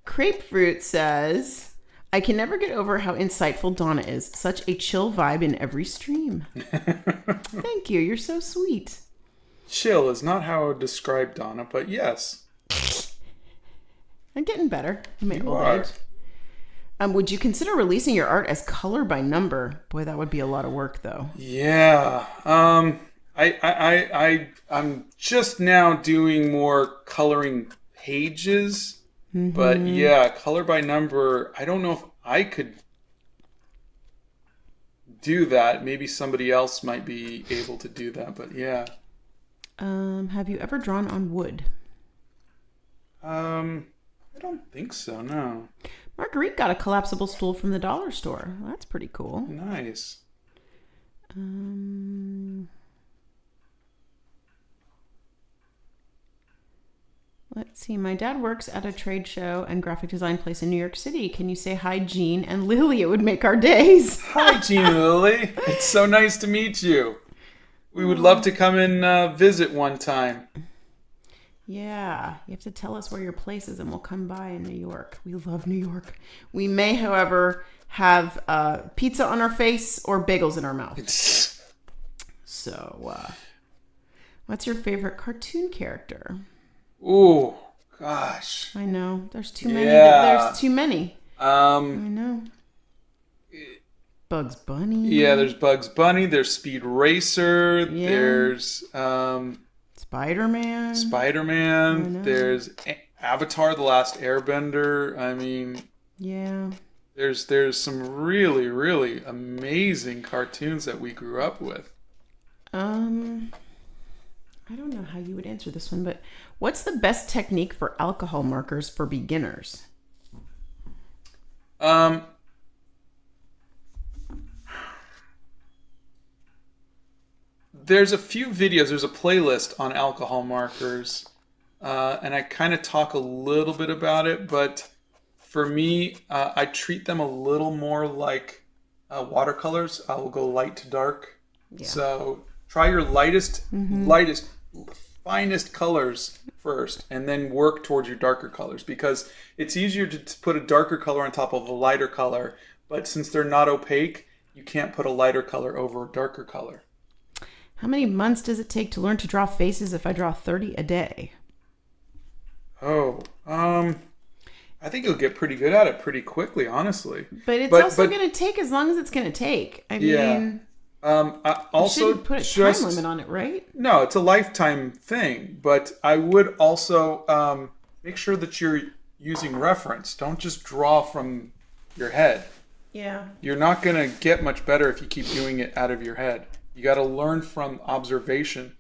S1: Grapefruit says, I can never get over how insightful Donna is. Such a chill vibe in every stream. Thank you. You're so sweet.
S2: Chill is not how I would describe Donna, but yes.
S1: I'm getting better in my
S2: You
S1: old
S2: are.
S1: age. Would you consider releasing your art as color by number? Boy, that would be a lot of work, though.
S2: Yeah. I'm just now doing more coloring pages.
S1: Mm-hmm.
S2: But yeah, color by number, I don't know if I could do that. Maybe somebody else might be able to do that, but yeah.
S1: Have you ever drawn on wood?
S2: I don't think so, no.
S1: Marguerite got a collapsible stool from the dollar store. Well, that's pretty cool.
S2: Nice.
S1: Let's see. My dad works at a trade show and graphic design place in New York City. Can you say hi, Jean and Lily? It would make our days.
S2: Hi, Jean and Lily. It's so nice to meet you. We would love to come and visit one time.
S1: Yeah, you have to tell us where your place is and we'll come by in New York. We love New York. We may, however, have pizza on our face or bagels in our mouth. So, what's your favorite cartoon character?
S2: Ooh, gosh.
S1: I know. There's too many.
S2: Yeah.
S1: There's too many. I know. Bugs Bunny.
S2: Yeah, there's Bugs Bunny. There's Speed Racer.
S1: Yeah.
S2: There's
S1: Spider-Man.
S2: Spider-Man. There's Avatar: The Last Airbender. I mean,
S1: Yeah.
S2: there's some really, really amazing cartoons that we grew up with.
S1: I don't know how you would answer this one, but what's the best technique for alcohol markers for beginners?
S2: There's a few videos. There's a playlist on alcohol markers, and I kind of talk a little bit about it. But for me, I treat them a little more like watercolors. I will go light to dark.
S1: Yeah.
S2: So try your lightest, finest colors first, and then work towards your darker colors, because it's easier to put a darker color on top of a lighter color. But since they're not opaque, you can't put a lighter color over a darker color.
S1: How many months does it take to learn to draw faces if I draw 30 a day?
S2: Oh, I think you'll get pretty good at it pretty quickly, honestly.
S1: But it's also going to take as long as it's going to take. I mean,
S2: I also
S1: you shouldn't put a time limit on it, right?
S2: No, it's a lifetime thing. But I would also make sure that you're using reference. Don't just draw from your head.
S1: Yeah.
S2: You're not going to get much better if you keep doing it out of your head. You got to learn from observation.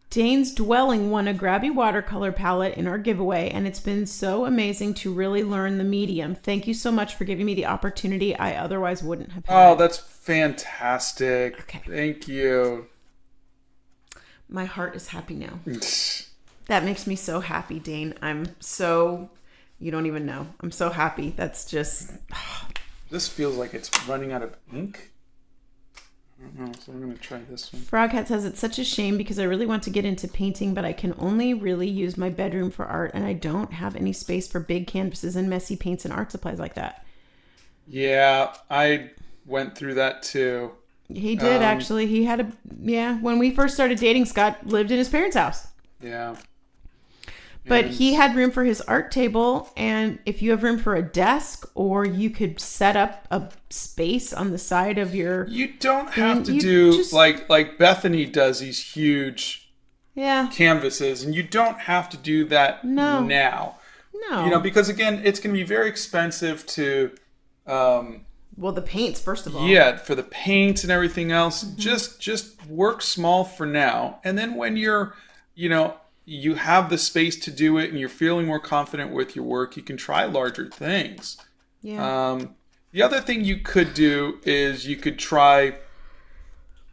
S1: Dane's Dwelling won a Grabby watercolor palette in our giveaway, and it's been so amazing to really learn the medium. Thank you so much for giving me the opportunity I otherwise wouldn't have had.
S2: Oh, that's fantastic.
S1: Okay.
S2: Thank you.
S1: My heart is happy now. That makes me so happy, Dane. I'm so... You don't even know. I'm so happy. That's just...
S2: This feels like it's running out of ink. I don't know, so I'm going to try this one.
S1: Froghat says, it's such a shame because I really want to get into painting, but I can only really use my bedroom for art, and I don't have any space for big canvases and messy paints and art supplies like that.
S2: Yeah, I went through that too.
S1: He did, actually. He had when we first started dating, Scott lived in his parents' house.
S2: Yeah.
S1: But he had room for his art table, and if you have room for a desk, or you could set up a space on the side of your...
S2: You don't have to do like Bethany does these huge canvases, and you don't have to do that now.
S1: No.
S2: Because again, it's going to be very expensive to...
S1: well, the paints, first of all.
S2: Yeah, for the paint and everything else. Just work small for now. And then when you're, you have the space to do it and you're feeling more confident with your work, you can try larger things.
S1: Yeah.
S2: The other thing you could do is you could try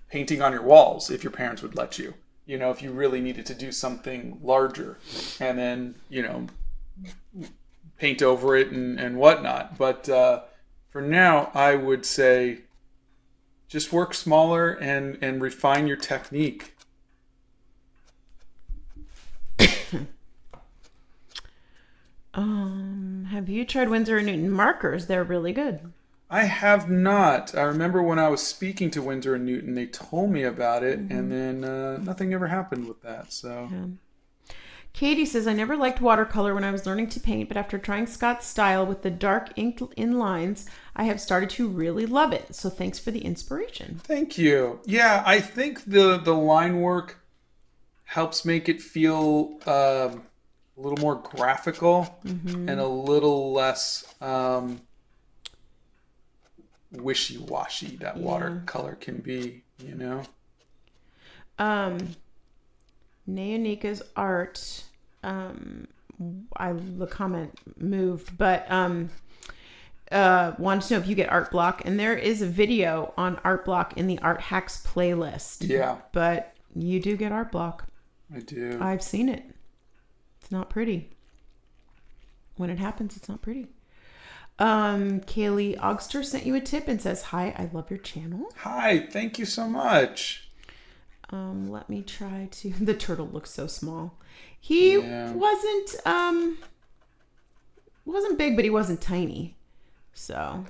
S2: painting on your walls if your parents would let you. If you really needed to do something larger. And then, paint over it and whatnot. But for now, I would say just work smaller and refine your technique.
S1: Have you tried Winsor & Newton markers? They're really good.
S2: I have not. I remember when I was speaking to Winsor & Newton, they told me about it, and then nothing ever happened with that. So.
S1: Yeah. Katie says, I never liked watercolor when I was learning to paint, but after trying Scott's style with the dark ink in lines, I have started to really love it. So thanks for the inspiration.
S2: Thank you. Yeah, I think the line work helps make it feel a little more graphical and a little less wishy-washy that watercolor can be,
S1: Neonika's art, the comment moved, but wanted to know if you get Art Block, and there is a video on Art Block in the Art Hacks playlist.
S2: Yeah.
S1: But you do get Art Block.
S2: I do.
S1: I've seen it. It's not pretty. When it happens, it's not pretty. Kaylee Ogster sent you a tip and says, hi, I love your channel.
S2: Hi, thank you so much.
S1: Let me try to... The turtle looks so small. He wasn't big, but he wasn't tiny. So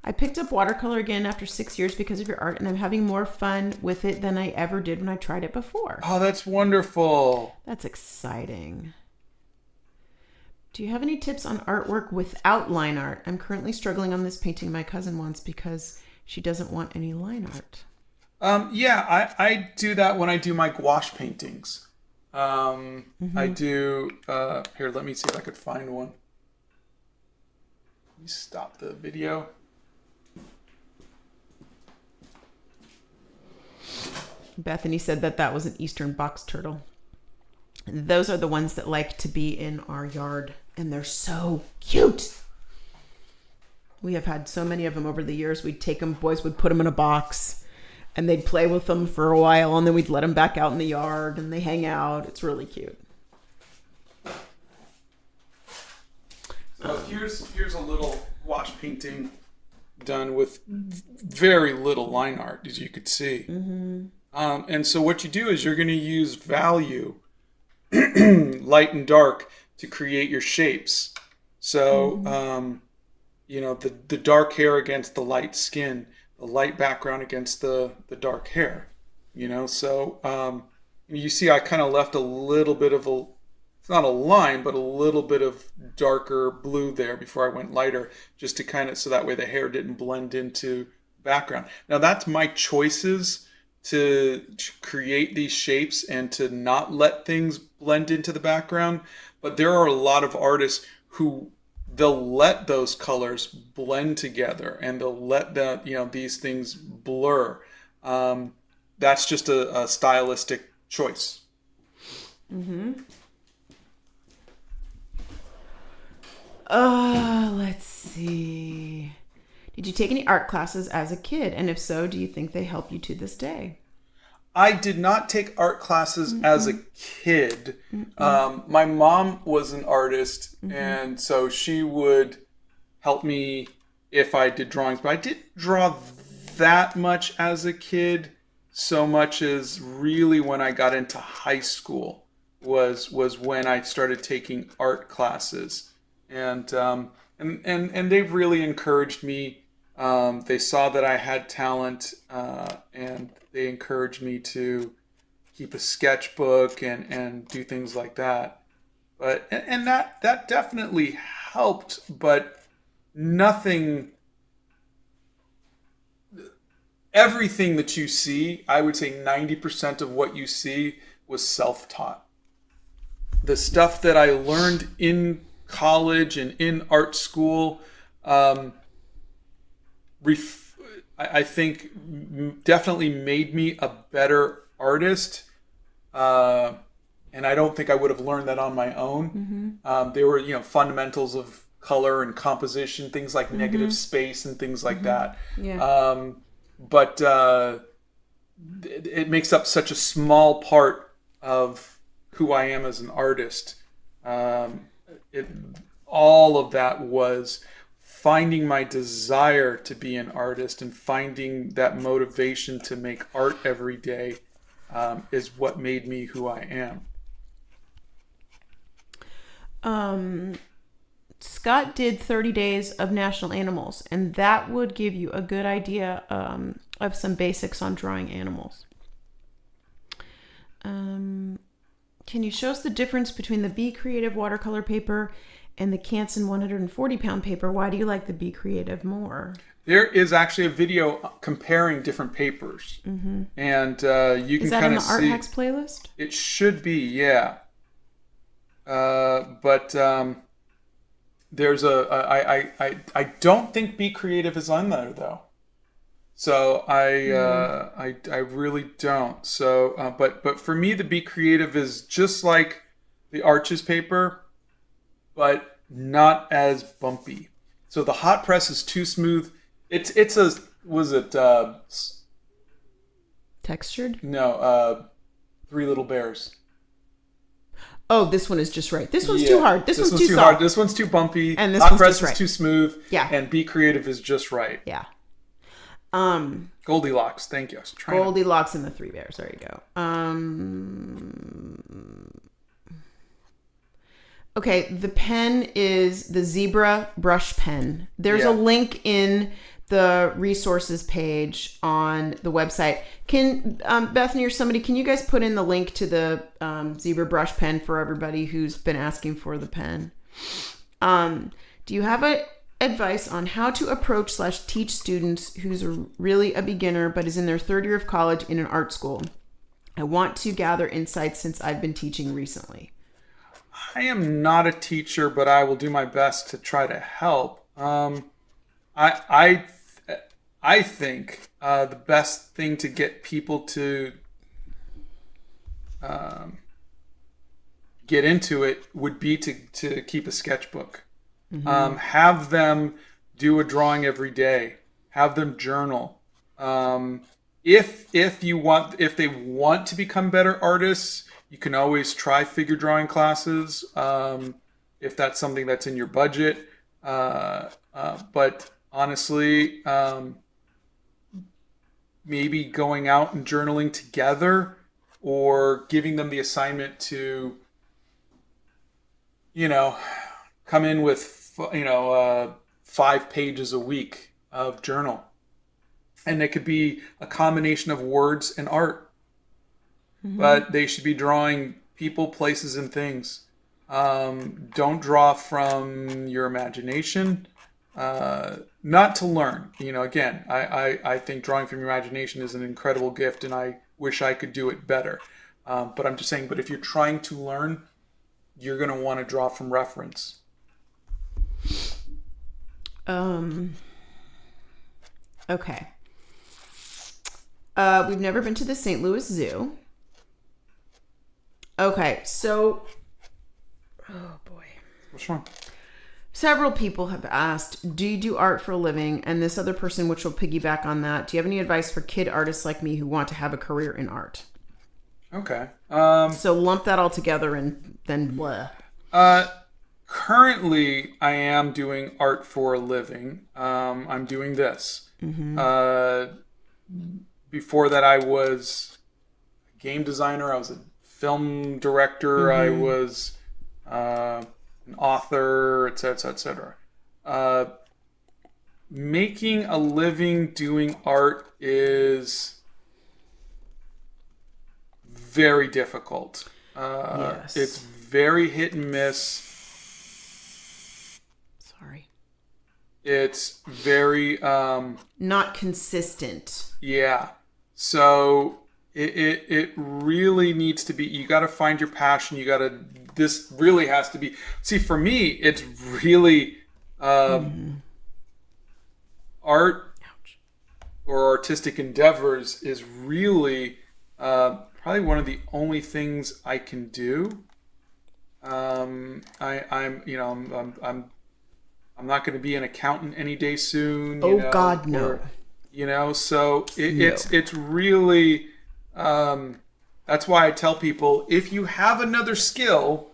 S1: I picked up watercolor again after 6 years because of your art, and I'm having more fun with it than I ever did when I tried it before.
S2: Oh, that's wonderful.
S1: That's exciting. Do you have any tips on artwork without line art? I'm currently struggling on this painting my cousin wants because she doesn't want any line art.
S2: I do that when I do my gouache paintings. I do, here, let me see if I could find one. Let me stop the video.
S1: Bethany said that was an eastern box turtle. Those are the ones that like to be in our yard, and they're so cute. We have had so many of them over the years. We'd take them, boys would put them in a box, and they'd play with them for a while, and then we'd let them back out in the yard, and they hang out. It's really cute.
S2: So here's a little wash painting done with very little line art, as you could see. And so what you do is you're going to use value, light and dark, to create your shapes. So, the dark hair against the light skin, the light background against the dark hair, So you see I kind of left a little bit of it's not a line, but a little bit of darker blue there before I went lighter, just to kind of, so that way the hair didn't blend into background. Now that's my choices to create these shapes and to not let things blend into the background. But there are a lot of artists who they'll let those colors blend together and they'll let these things blur. That's just a stylistic choice.
S1: Let's see. Did you take any art classes as a kid? And if so, do you think they help you to this day?
S2: I did not take art classes as a kid. My mom was an artist, and so she would help me if I did drawings. But I didn't draw that much as a kid, so much as really when I got into high school was when I started taking art classes. And they've really encouraged me They saw that I had talent, and they encouraged me to keep a sketchbook and do things like that. But and that definitely helped, but nothing. Everything that you see, I would say 90% of what you see was self-taught. The stuff that I learned in college and in art school, I think definitely made me a better artist. And I don't think I would have learned that on my own. There were, fundamentals of color and composition, things like negative space and things like that.
S1: Yeah.
S2: But it makes up such a small part of who I am as an artist. All of that was finding my desire to be an artist and finding that motivation to make art every day is what made me who I am.
S1: Scott did 30 days of national animals, and that would give you a good idea of some basics on drawing animals. Can you show us the difference between the Be Creative watercolor paper and the Canson 140-pound paper? Why do you like the Be Creative more?
S2: There is actually a video comparing different papers, and you can kind of see. Is that in the Art Hacks playlist? It should be, yeah. But there's I don't think Be Creative is on there though, so I really don't. So but for me, the Be Creative is just like the Arches paper, but not as bumpy. So the hot press is too smooth. It's a was it
S1: textured?
S2: No, Three Little Bears.
S1: Oh, this one is just right. This one's too hard. This one's too soft.
S2: Hard. This one's too bumpy.
S1: And this
S2: hot
S1: one's
S2: press
S1: just right.
S2: is too smooth.
S1: Yeah.
S2: And Be Creative is just right.
S1: Yeah.
S2: Goldilocks. Thank you.
S1: Goldilocks and the Three Bears. There you go. Okay, the pen is the Zebra brush pen. There's a link in the resources page on the website. Can Bethany or somebody, can you guys put in the link to the Zebra brush pen for everybody who's been asking for the pen? Do you have advice on how to approach / teach students who's really a beginner but is in their third year of college in an art school? I want to gather insights since I've been teaching recently.
S2: I am not a teacher, but I will do my best to try to help. I think the best thing to get people to get into it would be to keep a sketchbook. Have them do a drawing every day. Have them journal. If they want to become better artists, you can always try figure drawing classes if that's something that's in your budget. But honestly, maybe going out and journaling together or giving them the assignment to, come in with, 5 pages a week of journal. And it could be a combination of words and art. But they should be drawing people, places, and things. Don't draw from your imagination. Not to learn. Again, I think drawing from your imagination is an incredible gift, and I wish I could do it better. But I'm just saying, but if you're trying to learn, you're going to want to draw from reference.
S1: Okay. We've never been to the St. Louis Zoo. Okay, so... Oh, boy.
S2: What's wrong?
S1: Several people have asked, do you do art for a living? And this other person, which will piggyback on that, do you have any advice for kid artists like me who want to have a career in art?
S2: Okay.
S1: So lump that all together and then blah.
S2: Currently, I am doing art for a living. I'm doing this. Before that, I was a game designer. I was a film director. I was an author, etc., etc. making a living doing art is very difficult.
S1: Yes.
S2: It's very hit and miss.
S1: Sorry.
S2: It's very
S1: not consistent.
S2: Yeah. So it really needs to be, you got to find your passion. This really has to be, see, for me, it's really art or artistic endeavors is really probably one of the only things I can do. I'm not going to be an accountant any day soon.
S1: God, no.
S2: So it's really, that's why I tell people, if you have another skill,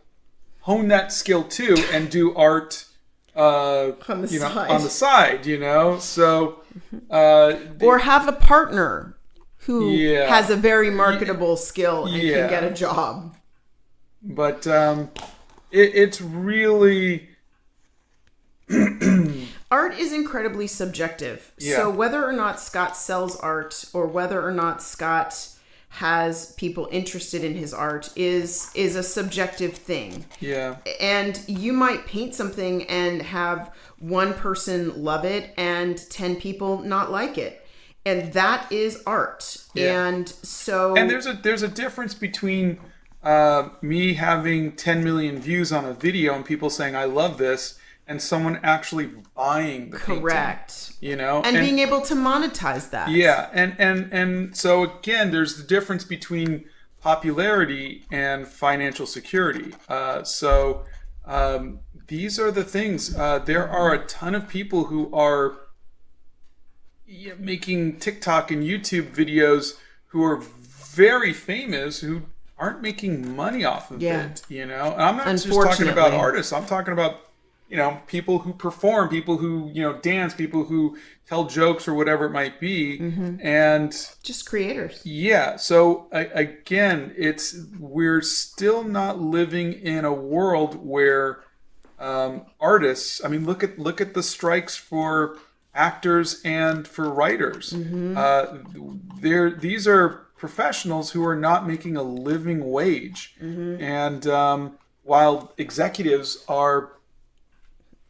S2: hone that skill too and do art on the side, So,
S1: or have a partner who has a very marketable skill and can get a job.
S2: But it's really
S1: art is incredibly subjective.
S2: Yeah.
S1: So whether or not Scott sells art or whether or not Scott has people interested in his art is a subjective thing.
S2: Yeah.
S1: And you might paint something and have one person love it and 10 people not like it. And that is art.
S2: Yeah.
S1: And so
S2: there's a difference between me having 10 million views on a video and people saying I love this and someone actually buying the
S1: correct
S2: painting,
S1: and being able to monetize that.
S2: Yeah. And so again, there's the difference between popularity and financial security. These are the things. There are a ton of people who are making TikTok and YouTube videos who are very famous who aren't making money off of it, And I'm not just talking about artists. I'm talking about, people who perform, people who, dance, people who tell jokes or whatever it might be.
S1: Mm-hmm.
S2: And
S1: just creators.
S2: Yeah. So again, we're still not living in a world where artists, look at the strikes for actors and for writers.
S1: Mm-hmm.
S2: These are professionals who are not making a living wage.
S1: Mm-hmm.
S2: And while executives are,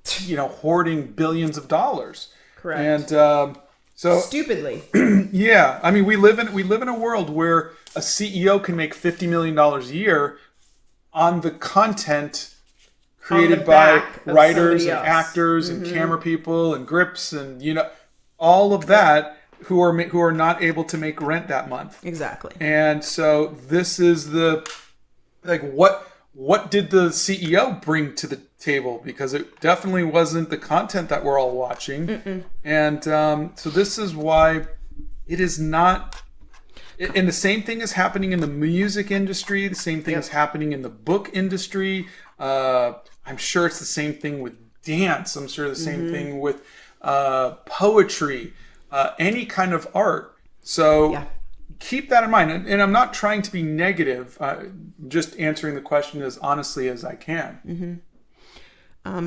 S2: hoarding billions of dollars.
S1: Correct.
S2: And so
S1: stupidly.
S2: Yeah. We live in a world where a CEO can make $50 million a year on the content created by writers and actors and camera people and grips and all of that who are not able to make rent that month.
S1: Exactly.
S2: And so this is what did the CEO bring to the table? Because it definitely wasn't the content that we're all watching.
S1: Mm-mm.
S2: And so this is why it is not. And the same thing is happening in the music industry. The same thing is happening in the book industry. I'm sure it's the same thing with dance. I'm sure the same thing with poetry, any kind of art. So keep that in mind. And I'm not trying to be negative. Just answering the question as honestly as I can.
S1: Mm-hmm.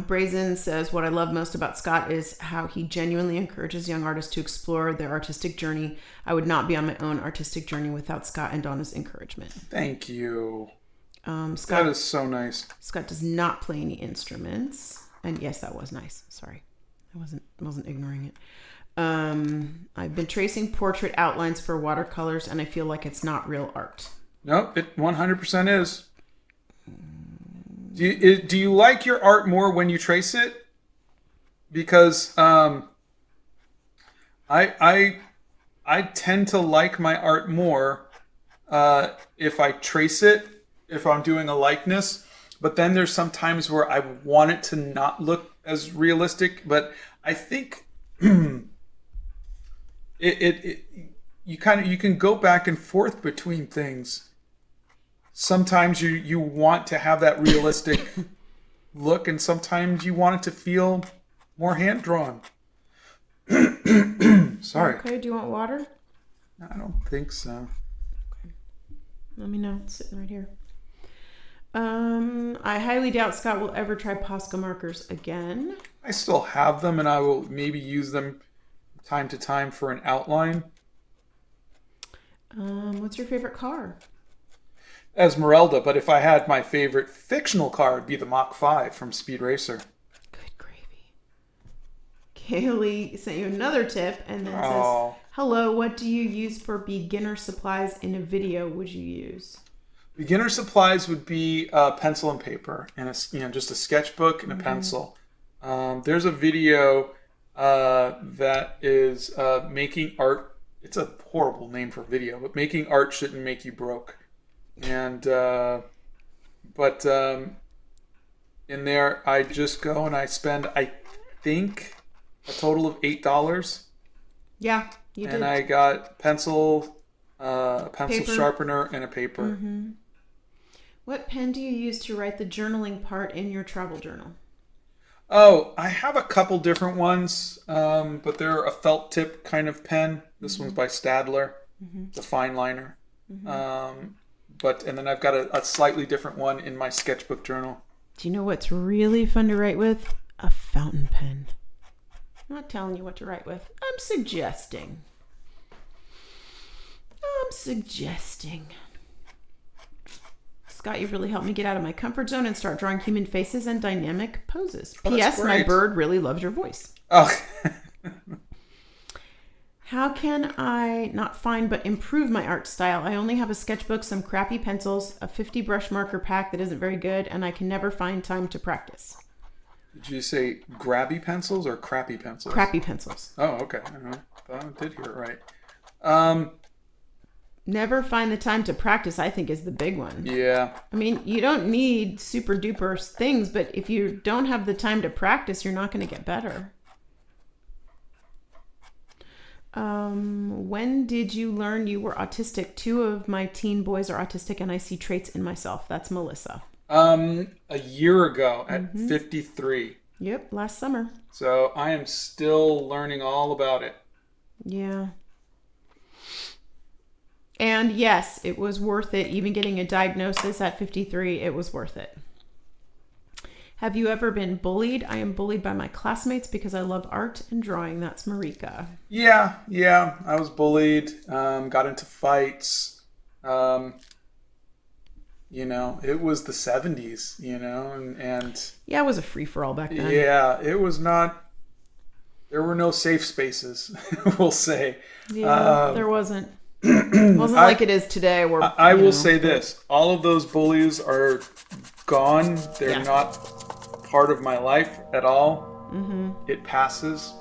S1: Brazen says, what I love most about Scott is how he genuinely encourages young artists to explore their artistic journey. I would not be on my own artistic journey without Scott and Donna's encouragement.
S2: Thank you.
S1: Scott,
S2: that is so nice.
S1: Scott does not play any instruments. And yes, that was nice. Sorry. I wasn't ignoring it. I've been tracing portrait outlines for watercolors and I feel like it's not real art.
S2: Nope, it 100% is. Do you like your art more when you trace it? Because I tend to like my art more if I trace it, if I'm doing a likeness. But then there's some times where I want it to not look as realistic. But I think you can go back and forth between things. Sometimes you want to have that realistic look, and sometimes you want it to feel more hand-drawn. Sorry.
S1: Okay, do you want water?
S2: I don't think so.
S1: Okay. Let me know. It's sitting right here. I highly doubt Scott will ever try Posca markers again.
S2: I still have them, and I will maybe use them time to time for an outline.
S1: What's your favorite car?
S2: Esmeralda, but if I had my favorite fictional car, it'd be the Mach 5 from Speed Racer.
S1: Good gravy. Kaylee sent you another tip and then
S2: Oh.
S1: says, hello, what do you use for beginner supplies in a video would you use?
S2: Beginner supplies would be pencil and paper, and just a sketchbook and a pencil. There's a video that is making art. It's a horrible name for a video, but making art shouldn't make you broke. And but in there, I just go and I spend, I think, a total of $8.
S1: Yeah, you did.
S2: And I got pencil
S1: Paper.
S2: sharpener, and a paper.
S1: Mm-hmm. What pen do you use to write the journaling part in your travel journal?
S2: Oh, I have a couple different ones, but they're a felt tip kind of pen. This one's by Stadler, the fine liner. And then I've got a slightly different one in my sketchbook journal.
S1: Do you know what's really fun to write with? A fountain pen. I'm not telling you what to write with. I'm suggesting. Scott, you've really helped me get out of my comfort zone and start drawing human faces and dynamic poses.
S2: Oh, that's
S1: P.S. My
S2: great.
S1: bird really loves your voice.
S2: Oh,
S1: How can I not find but improve my art style? I only have a sketchbook, some crappy pencils, a 50 brush marker pack that isn't very good, and I can never find time to practice.
S2: did you say grabby pencils or crappy pencils?
S1: Crappy pencils.
S2: Oh, okay. I did hear it right.
S1: Never find the time to practice, I think, is the big one.
S2: Yeah.
S1: I mean, you don't need super duper things, but if you don't have the time to practice, you're not going to get better. When did you learn you were autistic? 2 of my teen boys are autistic and I see traits in myself. That's Melissa.
S2: A year ago at 53.
S1: Yep, last summer.
S2: So I am still learning all about it.
S1: Yeah. And yes, it was worth it. Even getting a diagnosis at 53, it was worth it. Have you ever been bullied? I am bullied by my classmates because I love art and drawing. That's Marika.
S2: Yeah. I was bullied, got into fights. It was the 70s, and
S1: Yeah, it was a free-for-all back then.
S2: yeah, it was not, there were no safe spaces, we'll say.
S1: Yeah, there wasn't. It wasn't like it is today. Where
S2: I will say this, all of those bullies are gone. They're not part of my life at all. It passes.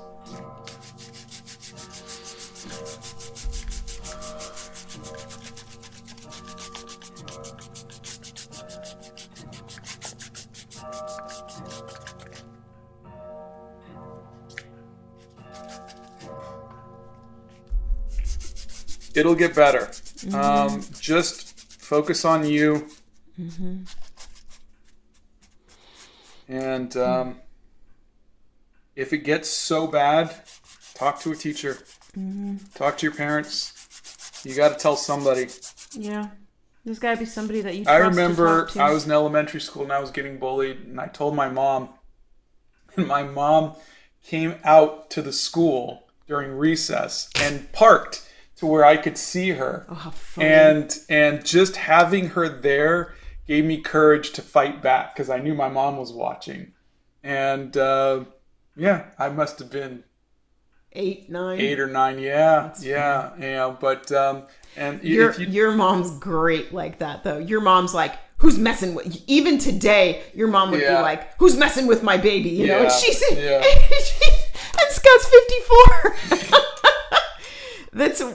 S2: It'll get better. Just focus on you. And if it gets so bad, talk to a teacher. Talk to your parents. You got to tell somebody.
S1: Yeah. There's got to be somebody that you
S2: I
S1: trust
S2: remember
S1: to talk to.
S2: I was in elementary school and I was getting bullied, and I told my mom. And my mom came out to the school during recess and parked to where I could see her.
S1: Oh, how funny.
S2: And just having her there gave me courage to fight back because I knew my mom was watching. And I must have been
S1: 8, 9.
S2: 8 or 9. Yeah. But and
S1: Your mom's great like that, though. Your mom's like, who's messing with... Even today, your mom would be like, who's messing with my baby? You know? And she's... And Scott's 54.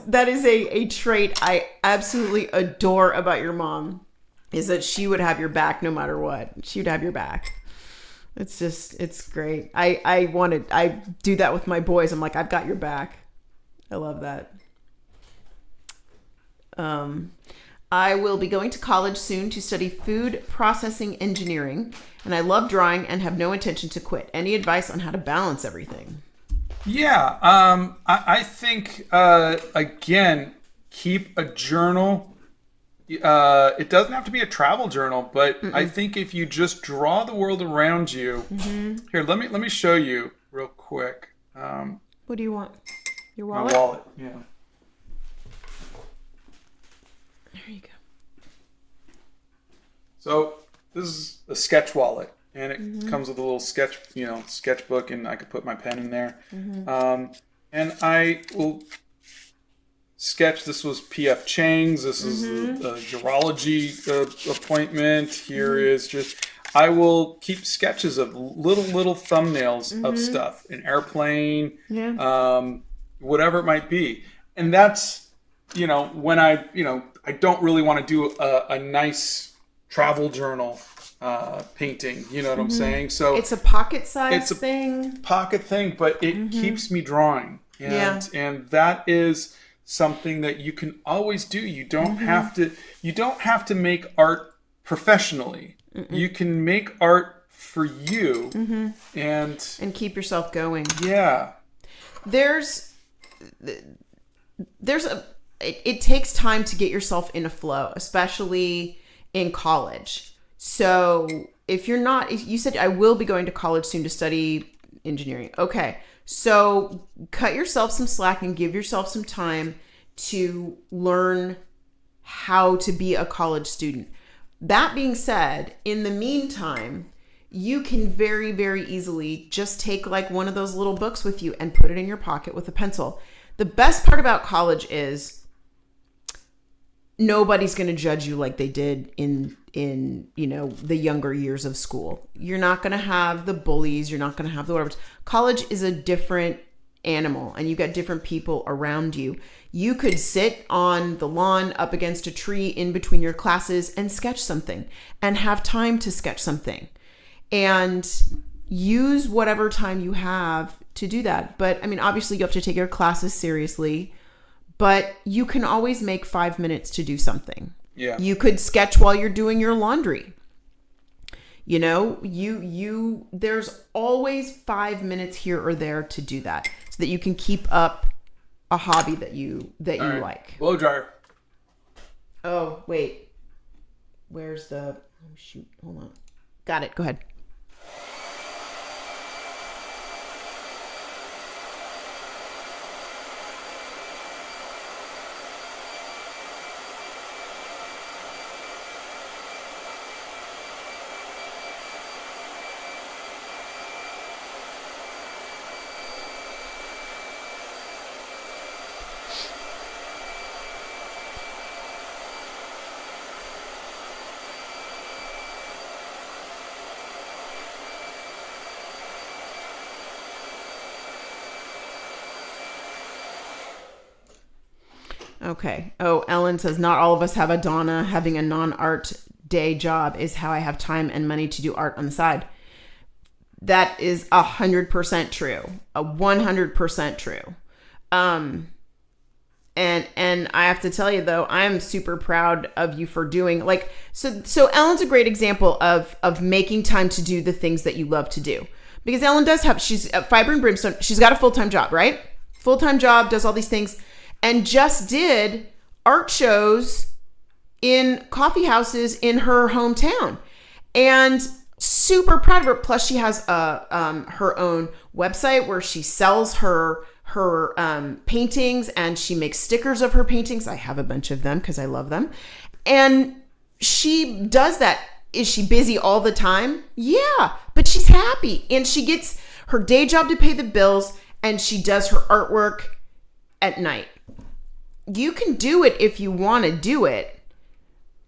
S1: That is a trait I absolutely adore about your mom, is that she would have your back no matter what. She would have your back. It's great. I do that with my boys. I'm like, I've got your back. I love that. I will be going to college soon to study food processing engineering, and I love drawing and have no intention to quit. Any advice on how to balance everything?
S2: Yeah, I think, again, keep a journal. it doesn't have to be a travel journal, but I think if you just draw the world around you, here, let me show you real quick.
S1: What do you want? Your
S2: My
S1: wallet?
S2: wallet, yeah.
S1: There you go.
S2: So this is a sketch wallet, and it comes with a little sketchbook, and I could put my pen in there. And I will sketch. This was P.F. Chang's. This is a urology appointment. Here is just. I will keep sketches of little thumbnails of stuff, an airplane, whatever it might be, and that's when I don't really want to do a nice travel journal painting. You know what I'm saying? So
S1: It's a pocket size thing.
S2: Pocket thing, but it keeps me drawing, and that is something that you can always do. You don't have to make art professionally. You can make art for you and
S1: keep yourself going.
S2: Yeah.
S1: It takes time to get yourself in a flow, especially in college. So if you said I will be going to college soon to study engineering. Okay. So cut yourself some slack and give yourself some time to learn how to be a college student. That being said, in the meantime, you can very, very easily just take like one of those little books with you and put it in your pocket with a pencil. The best part about college is nobody's going to judge you like they did in the younger years of school. You're not going to have the bullies. You're not going to have the whatever. College is a different animal, and you got different people around you. You could sit on the lawn up against a tree in between your classes and sketch something and have time to sketch something and use whatever time you have to do that. But I mean, obviously you have to take your classes seriously, but you can always make 5 minutes to do something.
S2: Yeah.
S1: You could sketch while you're doing your laundry. There's always 5 minutes here or there to do that so that you can keep up a hobby that you like.
S2: Blow dryer.
S1: Oh, wait. Where's the... Oh, shoot. Hold on. Got it. Go ahead. Okay. Oh, Ellen says, not all of us have a Donna. Having a non-art day job is how I have time and money to do art on the side. That is 100% true. 100% true. And I have to tell you though, I'm super proud of you for doing so Ellen's a great example of making time to do the things that you love to do. Because Ellen she's at Fiber and Brimstone. She's got a full-time job, right? Full-time job, does all these things. And just did art shows in coffee houses in her hometown, and super proud of her. Plus, she has her own website where she sells her paintings, and she makes stickers of her paintings. I have a bunch of them because I love them, and she does that. Is she busy all the time? Yeah, but she's happy, and she gets her day job to pay the bills, and she does her artwork at night. You can do it if you want to do it.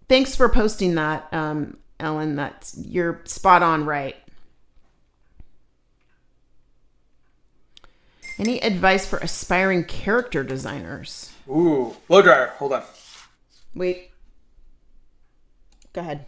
S1: Thanks for posting that, Ellen. You're spot on right. Any advice for aspiring character designers?
S2: Ooh, blow dryer. Hold on.
S1: Wait. Go ahead.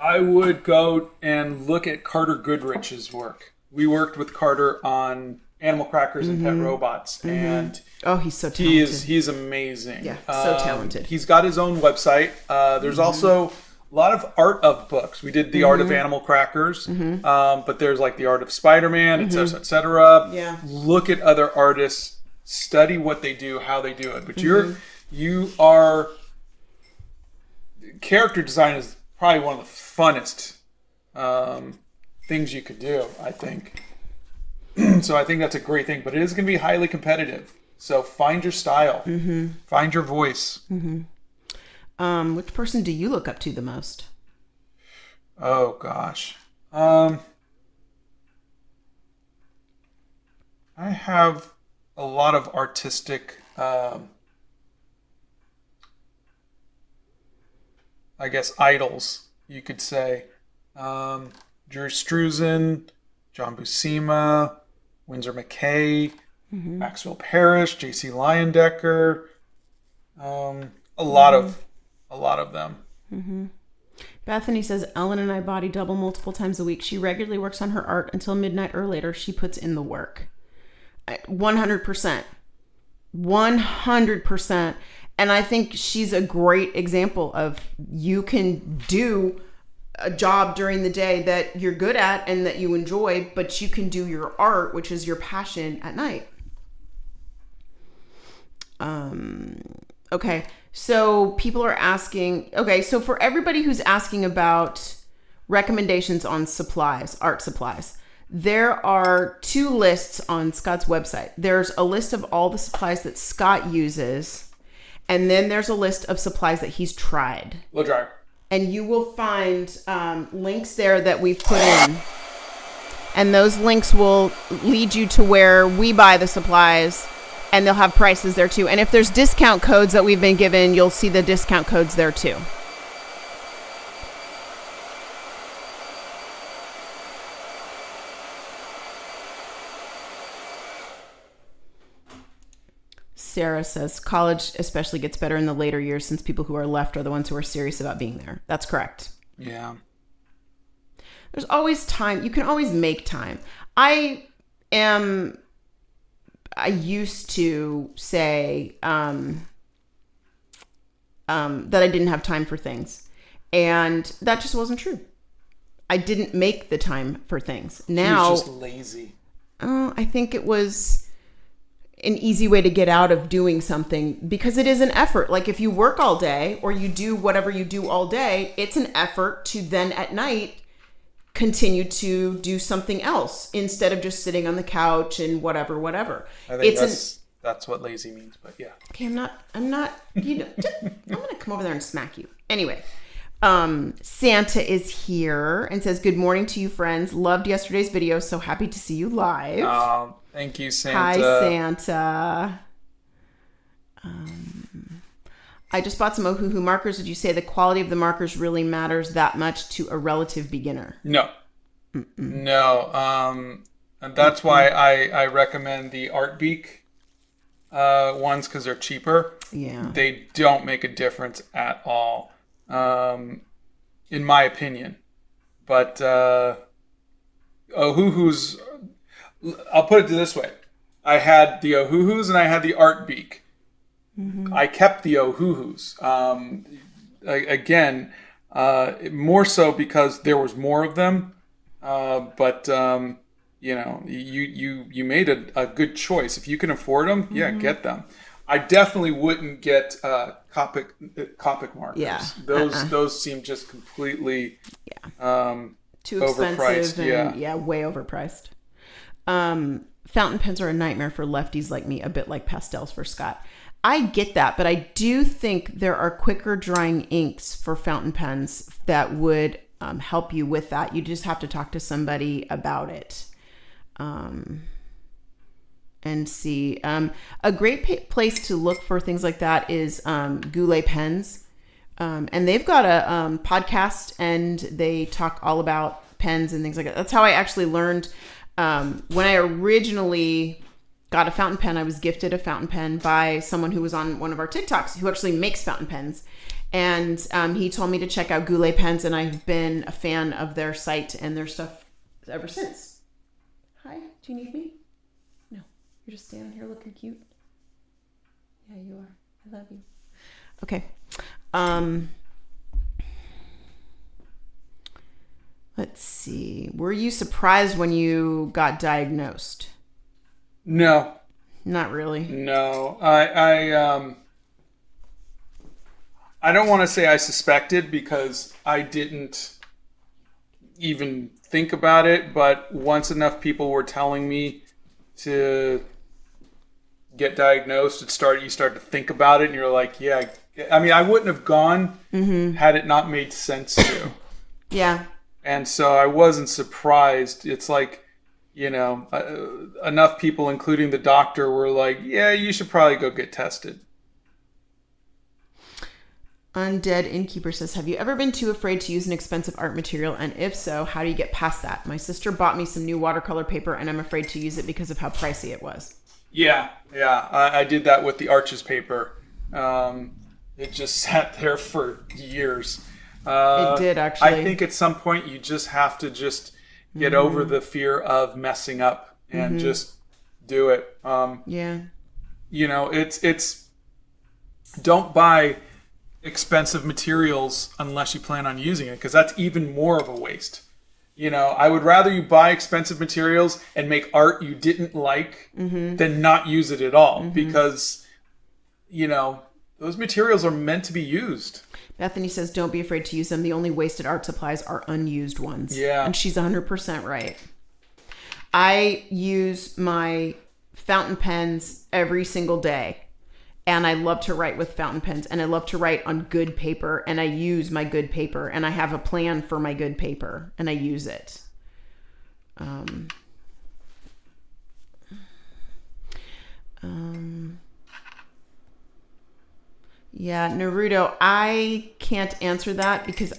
S2: I would go and look at Carter Goodrich's work. We worked with Carter on Animal Crackers and Pet Robots, and
S1: Oh, he's so talented.
S2: he's amazing.
S1: Yeah, so talented.
S2: He's got his own website. There's also a lot of art of books. We did the art of Animal Crackers, but there's like the art of Spider-Man, et cetera, et cetera.
S1: Yeah.
S2: Look at other artists, study what they do, how they do it. But you are character design is probably one of the funnest things you could do, I think. So I think that's a great thing, but it is going to be highly competitive. So find your style, find your voice.
S1: Which person do you look up to the most?
S2: Oh gosh, I have a lot of artistic, I guess, idols, you could say. Drew Struzan, John Buscema, Windsor McKay, Maxwell Parrish, J.C. Leyendecker, a lot of them.
S1: Bethany says, Ellen and I body double multiple times a week. She regularly works on her art until midnight or later. She puts in the work. 100%. 100%. And I think she's a great example of you can do a job during the day that you're good at and that you enjoy, but you can do your art, which is your passion, at night. Okay. So people are asking, so for everybody who's asking about recommendations on supplies, art supplies, there are 2 lists on Scott's website. There's a list of all the supplies that Scott uses, and then there's a list of supplies that he's tried.
S2: Blow dryer.
S1: And you will find links there that we've put in. And those links will lead you to where we buy the supplies, and they'll have prices there too. And if there's discount codes that we've been given, you'll see the discount codes there too. Sarah says, college especially gets better in the later years since people who are left are the ones who are serious about being there. That's correct.
S2: Yeah.
S1: There's always time. You can always make time. I used to say that I didn't have time for things. And that just wasn't true. I didn't make the time for things. Now,
S2: he was just lazy.
S1: I think it was an easy way to get out of doing something because it is an effort. Like if you work all day or you do whatever you do all day, it's an effort to then at night continue to do something else instead of just sitting on the couch and whatever.
S2: I think that's what lazy means, but yeah.
S1: Okay, I'm not, I'm going to come over there and smack you. Anyway, Santa is here and says, good morning to you, friends. Loved yesterday's video. So happy to see you live.
S2: Thank you, Santa.
S1: Hi, Santa. I just bought some Ohuhu markers. Would you say the quality of the markers really matters that much to a relative beginner?
S2: No. No. And that's why I recommend the Art Beak ones because they're cheaper.
S1: Yeah.
S2: They don't make a difference at all, in my opinion. But Ohuhu's... I'll put it this way. I had the Ohuhus and I had the Art Beak. I kept the Ohuhus. Again, more so because there was more of them. But you know, you made a good choice. If you can afford them, get them. I definitely wouldn't get Copic markers.
S1: Yeah.
S2: Those seem just completely
S1: too
S2: overpriced.
S1: Expensive and way overpriced. Fountain pens are a nightmare for lefties like me, a bit like pastels for Scott. I get that, but I do think there are quicker drying inks for fountain pens that would help you with that. You just have to talk to somebody about it and see. A great place to look for things like that is Goulet Pens. And they've got a podcast and they talk all about pens and things like that. That's how I actually learned. When I originally got a fountain pen, I was gifted a fountain pen by someone who was on one of our TikToks who actually makes fountain pens. And he told me to check out Goulet Pens, and I've been a fan of their site and their stuff ever since. Hi, do you need me? No. You're just standing here looking cute. Yeah, you are. I love you. Okay. Let's see. Were you surprised when you got diagnosed?
S2: No.
S1: Not really.
S2: No. I don't want to say I suspected because I didn't even think about it, but once enough people were telling me to get diagnosed, you start to think about it, and you're like, yeah. I mean, I wouldn't have gone had it not made sense to.
S1: Yeah.
S2: And so I wasn't surprised. It's like, enough people, including the doctor, were like, yeah, you should probably go get tested.
S1: Undead Innkeeper says, have you ever been too afraid to use an expensive art material? And if so, how do you get past that? My sister bought me some new watercolor paper and I'm afraid to use it because of how pricey it was.
S2: Yeah. I did that with the Arches paper. It just sat there for years.
S1: It did, actually.
S2: I think at some point you just have to just get over the fear of messing up and just do it.
S1: Yeah.
S2: It's don't buy expensive materials unless you plan on using it, because that's even more of a waste. I would rather you buy expensive materials and make art you didn't like than not use it at all, because those materials are meant to be used.
S1: Bethany says, don't be afraid to use them. The only wasted art supplies are unused ones.
S2: Yeah.
S1: And she's 100% right. I use my fountain pens every single day. And I love to write with fountain pens. And I love to write on good paper. And I use my good paper. And I have a plan for my good paper. And I use it. Yeah, Naruto, I can't answer that because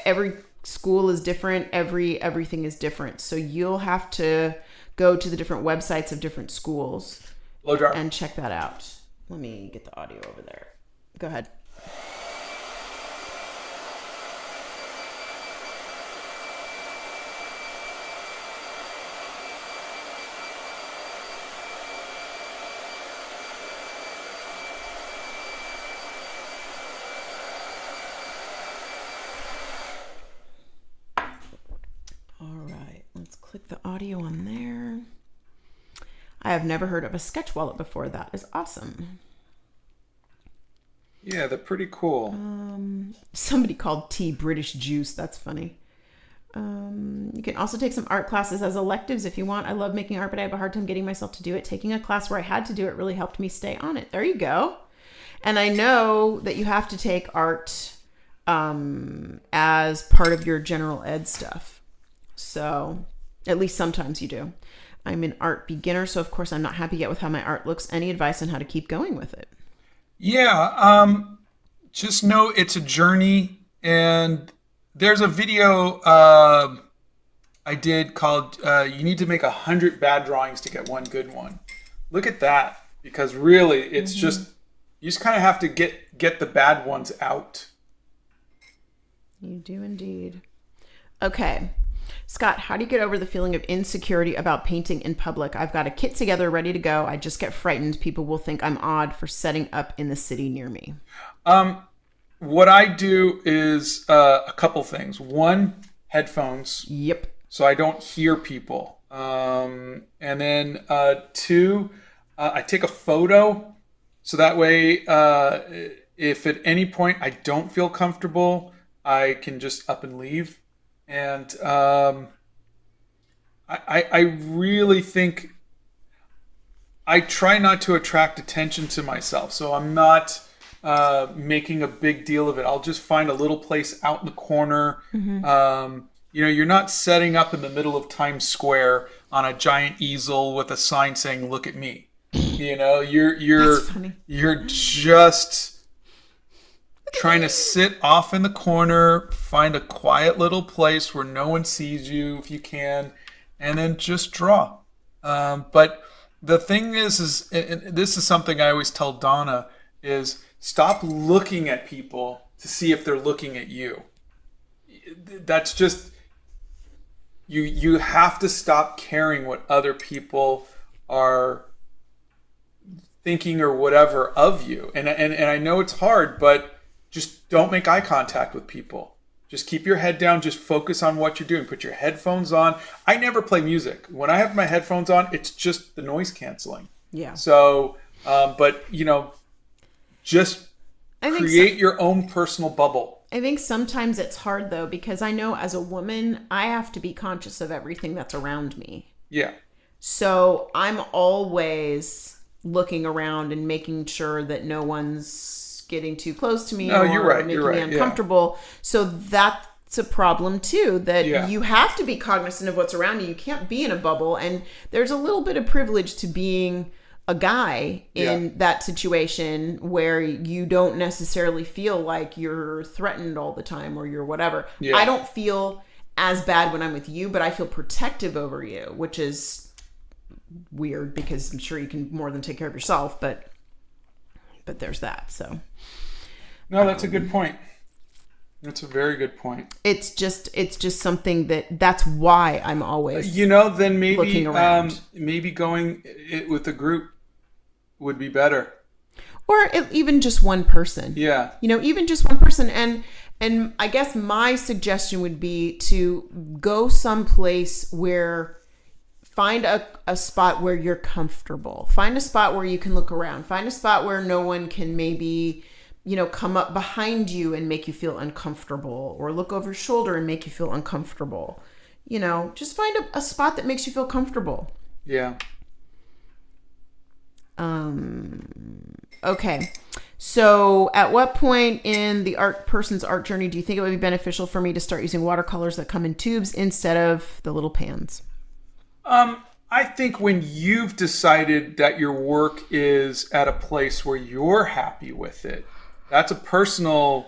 S1: every school is different. Everything is different. So you'll have to go to the different websites of different schools and check that out. Let me get the audio over there. Go ahead. Click the audio on there. I have never heard of a sketch wallet before. That is awesome.
S2: Yeah, they're pretty cool.
S1: Somebody called tea British juice. That's funny. You can also take some art classes as electives if you want. I love making art, but I have a hard time getting myself to do it. Taking a class where I had to do it really helped me stay on it. There you go. And I know that you have to take art as part of your general ed stuff. So at least sometimes you do. I'm an art beginner, so of course I'm not happy yet with how my art looks. Any advice on how to keep going with it?
S2: Yeah, just know it's a journey. And there's a video I did called You Need to Make 100 Bad Drawings to Get One Good One. Look at that, because really it's just, you just kind of have to get the bad ones out.
S1: You do indeed. Okay. Scott, how do you get over the feeling of insecurity about painting in public? I've got a kit together ready to go. I just get frightened. People will think I'm odd for setting up in the city near me.
S2: What I do is a couple things. One, headphones.
S1: Yep.
S2: So I don't hear people. And then two, I take a photo. So that way, if at any point I don't feel comfortable, I can just up and leave. And I really think I try not to attract attention to myself. So I'm not making a big deal of it. I'll just find a little place out in the corner. You're not setting up in the middle of Times Square on a giant easel with a sign saying, "Look at me." You're just trying to sit off in the corner, find a quiet little place where no one sees you if you can, and then just draw. But the thing is, and this is something I always tell Donna, is stop looking at people to see if they're looking at you. That's just, you have to stop caring what other people are thinking or whatever of you. And I know it's hard, but just don't make eye contact with people. Just keep your head down. Just focus on what you're doing. Put your headphones on. I never play music. When I have my headphones on, it's just the noise canceling.
S1: Yeah.
S2: So, but just create your own personal bubble.
S1: I think sometimes it's hard though, because I know as a woman, I have to be conscious of everything that's around me.
S2: Yeah.
S1: So I'm always looking around and making sure that no one's getting too close to me or making me uncomfortable. Yeah. So that's a problem too, that you have to be cognizant of what's around you. You can't be in a bubble. And there's a little bit of privilege to being a guy in that situation where you don't necessarily feel like you're threatened all the time or you're whatever. Yeah. I don't feel as bad when I'm with you, but I feel protective over you, which is weird because I'm sure you can more than take care of yourself, but there's that. So
S2: no, that's a good point. That's a very good point.
S1: It's just something that's why I'm always
S2: then maybe
S1: looking around.
S2: Maybe going with a group would be better,
S1: or even just one person. Yeah, even just one person. And I guess my suggestion would be to go someplace where find a spot where you're comfortable. Find a spot where you can look around. Find a spot where no one can maybe come up behind you and make you feel uncomfortable, or look over your shoulder and make you feel uncomfortable. Just find a spot that makes you feel comfortable.
S2: Yeah.
S1: Okay. So at what point in the person's art journey do you think it would be beneficial for me to start using watercolors that come in tubes instead of the little pans?
S2: I think when you've decided that your work is at a place where you're happy with it, that's a personal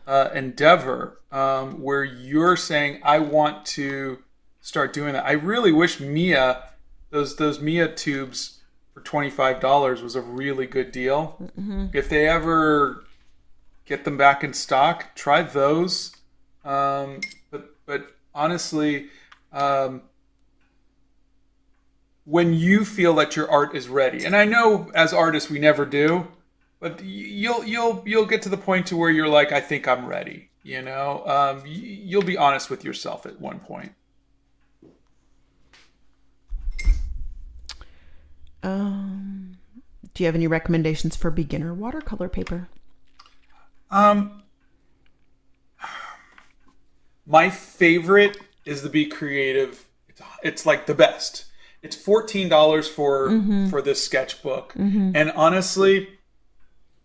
S2: endeavor where you're saying, I want to start doing that. I really wish Mia, those Mia tubes for $25 was a really good deal. Mm-hmm. If they ever get them back in stock, try those. But honestly, when you feel that your art is ready, and I know as artists we never do, but you'll get to the point to where you're like, I think I'm ready. You'll be honest with yourself at one point.
S1: Do you have any recommendations for beginner watercolor paper?
S2: My favorite is the Be Creative. It's like the best. It's $14 for this sketchbook. Mm-hmm. And honestly,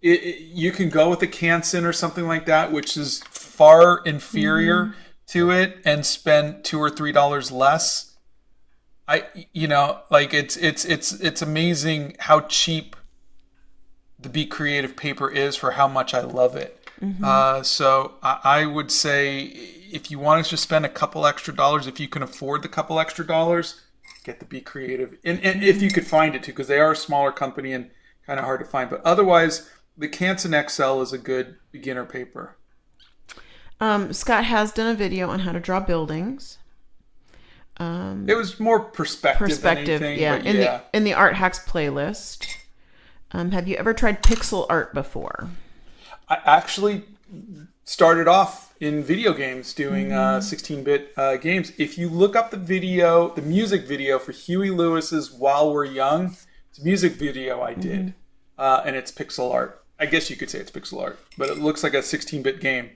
S2: you can go with a Canson or something like that, which is far inferior to it, and spend $2 or $3 less. It's amazing how cheap the Be Creative paper is for how much I love it. Mm-hmm. So I would say if you want to just spend a couple extra dollars, if you can afford the couple extra dollars, get the Be Creative. And if you could find it too, because they are a smaller company and kind of hard to find. But otherwise, the Canson XL is a good beginner paper.
S1: Scott has done a video on how to draw buildings.
S2: It was more perspective than anything,
S1: yeah. In the Art Hacks playlist. Have you ever tried pixel art before?
S2: I actually started off in video games doing 16-bit games. If you look up the music video for Huey Lewis's While We're Young, it's a music video I did, and it's pixel art. I guess you could say it's pixel art, but it looks like a 16-bit game.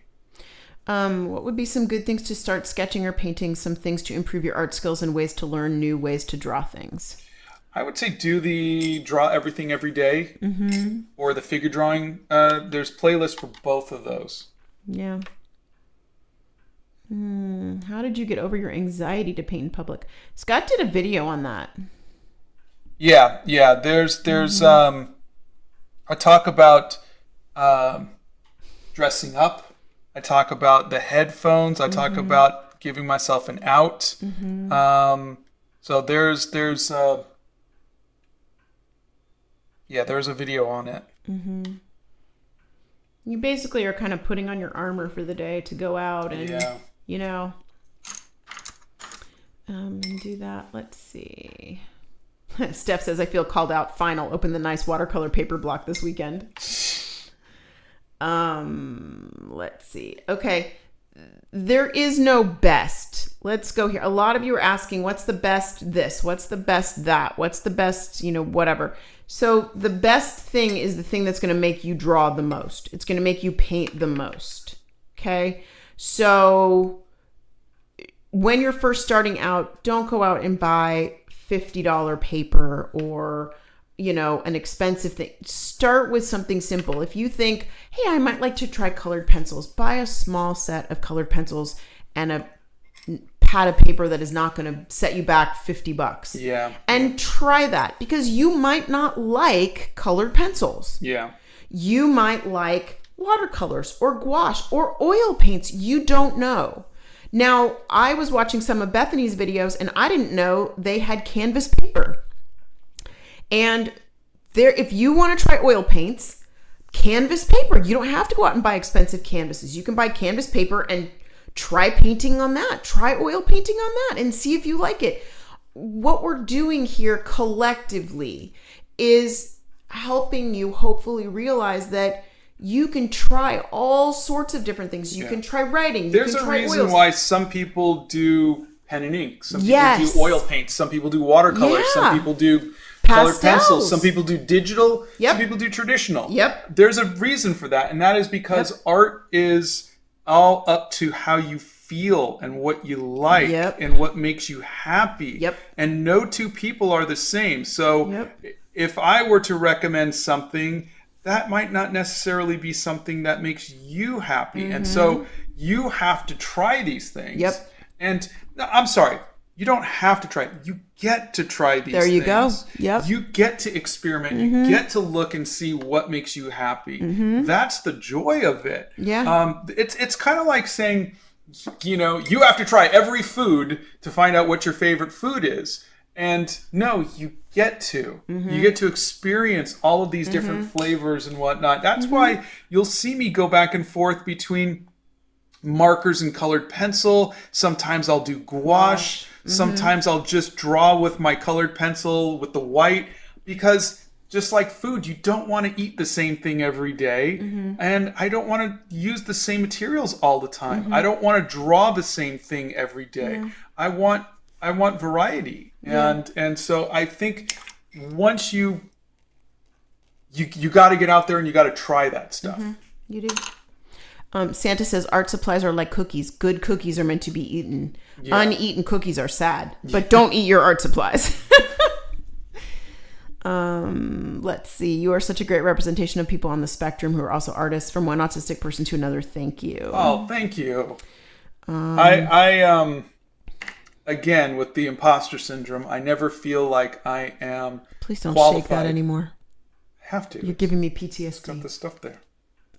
S1: What would be some good things to start sketching or painting, some things to improve your art skills and ways to learn new ways to draw things?
S2: I would say do the draw everything every day, or the figure drawing. There's playlists for both of those.
S1: Yeah. How did you get over your anxiety to paint in public? Scott did a video on that.
S2: Yeah. There's I talk about dressing up. I talk about the headphones. I talk about giving myself an out. So there's a video on it.
S1: You basically are kind of putting on your armor for the day to go out and, and do that. Let's see. Steph says, I feel called out. Fine, I'll open the nice watercolor paper block this weekend. Let's see. Okay. There is no best. Let's go here. A lot of you are asking, what's the best this? What's the best that? What's the best, whatever. So the best thing is the thing that's going to make you draw the most. It's going to make you paint the most. Okay. So when you're first starting out, don't go out and buy $50 paper or, an expensive thing. Start with something simple. If you think, hey, I might like to try colored pencils, buy a small set of colored pencils and a pad of paper that is not going to set you back $50.
S2: Yeah.
S1: And try that, because you might not like colored pencils.
S2: Yeah.
S1: You might like watercolors or gouache or oil paints. You don't know. Now, I was watching some of Bethany's videos and I didn't know they had canvas paper. And if you want to try oil paints, canvas paper, you don't have to go out and buy expensive canvases. You can buy canvas paper and try painting on that. Try oil painting on that and see if you like it. What we're doing here collectively is helping you hopefully realize that you can try all sorts of different things. You can try writing.
S2: There's
S1: you can
S2: a
S1: try
S2: reason
S1: oils.
S2: why some people do pen and ink. Some people
S1: Yes.
S2: do oil paints. Some people do watercolors.
S1: Yeah.
S2: Some people do colored
S1: Pastels.
S2: pencils. Some people do digital.
S1: Yep.
S2: Some people do traditional.
S1: Yep.
S2: There's a reason for that, and that is because art is all up to how you feel and what you like and what makes you happy.
S1: Yep.
S2: And no two people are the same. So if I were to recommend something, that might not necessarily be something that makes you happy. And so you have to try these things.
S1: Yep.
S2: And no, I'm sorry, you don't have to try it. You get to try these things.
S1: There you go. Yep.
S2: You get to experiment. You get to look and see what makes you happy. That's the joy of it.
S1: Yeah.
S2: It's kind of like saying, you have to try every food to find out what your favorite food is. And no, you get to. You get to experience all of these different flavors and whatnot. That's why you'll see me go back and forth between markers and colored pencil. Sometimes I'll do gouache. Sometimes I'll just draw with my colored pencil with the white, because just like food, you don't want to eat the same thing every day. And I don't want to use the same materials all the time. I don't want to draw the same thing every day. I want variety. And so I think once you got to get out there and you got to try that stuff.
S1: You do. Santa says art supplies are like cookies. Good cookies are meant to be eaten.
S2: Yeah.
S1: Uneaten cookies are sad, but don't eat your art supplies. Let's see. You are such a great representation of people on the spectrum who are also artists, from one autistic person to another. Thank you.
S2: Oh, thank you. I again, with the imposter syndrome, I never feel like I am
S1: Please don't
S2: qualified.
S1: shake that anymore.
S2: I have to.
S1: You're giving me
S2: Got
S1: PTSD.
S2: the stuff there.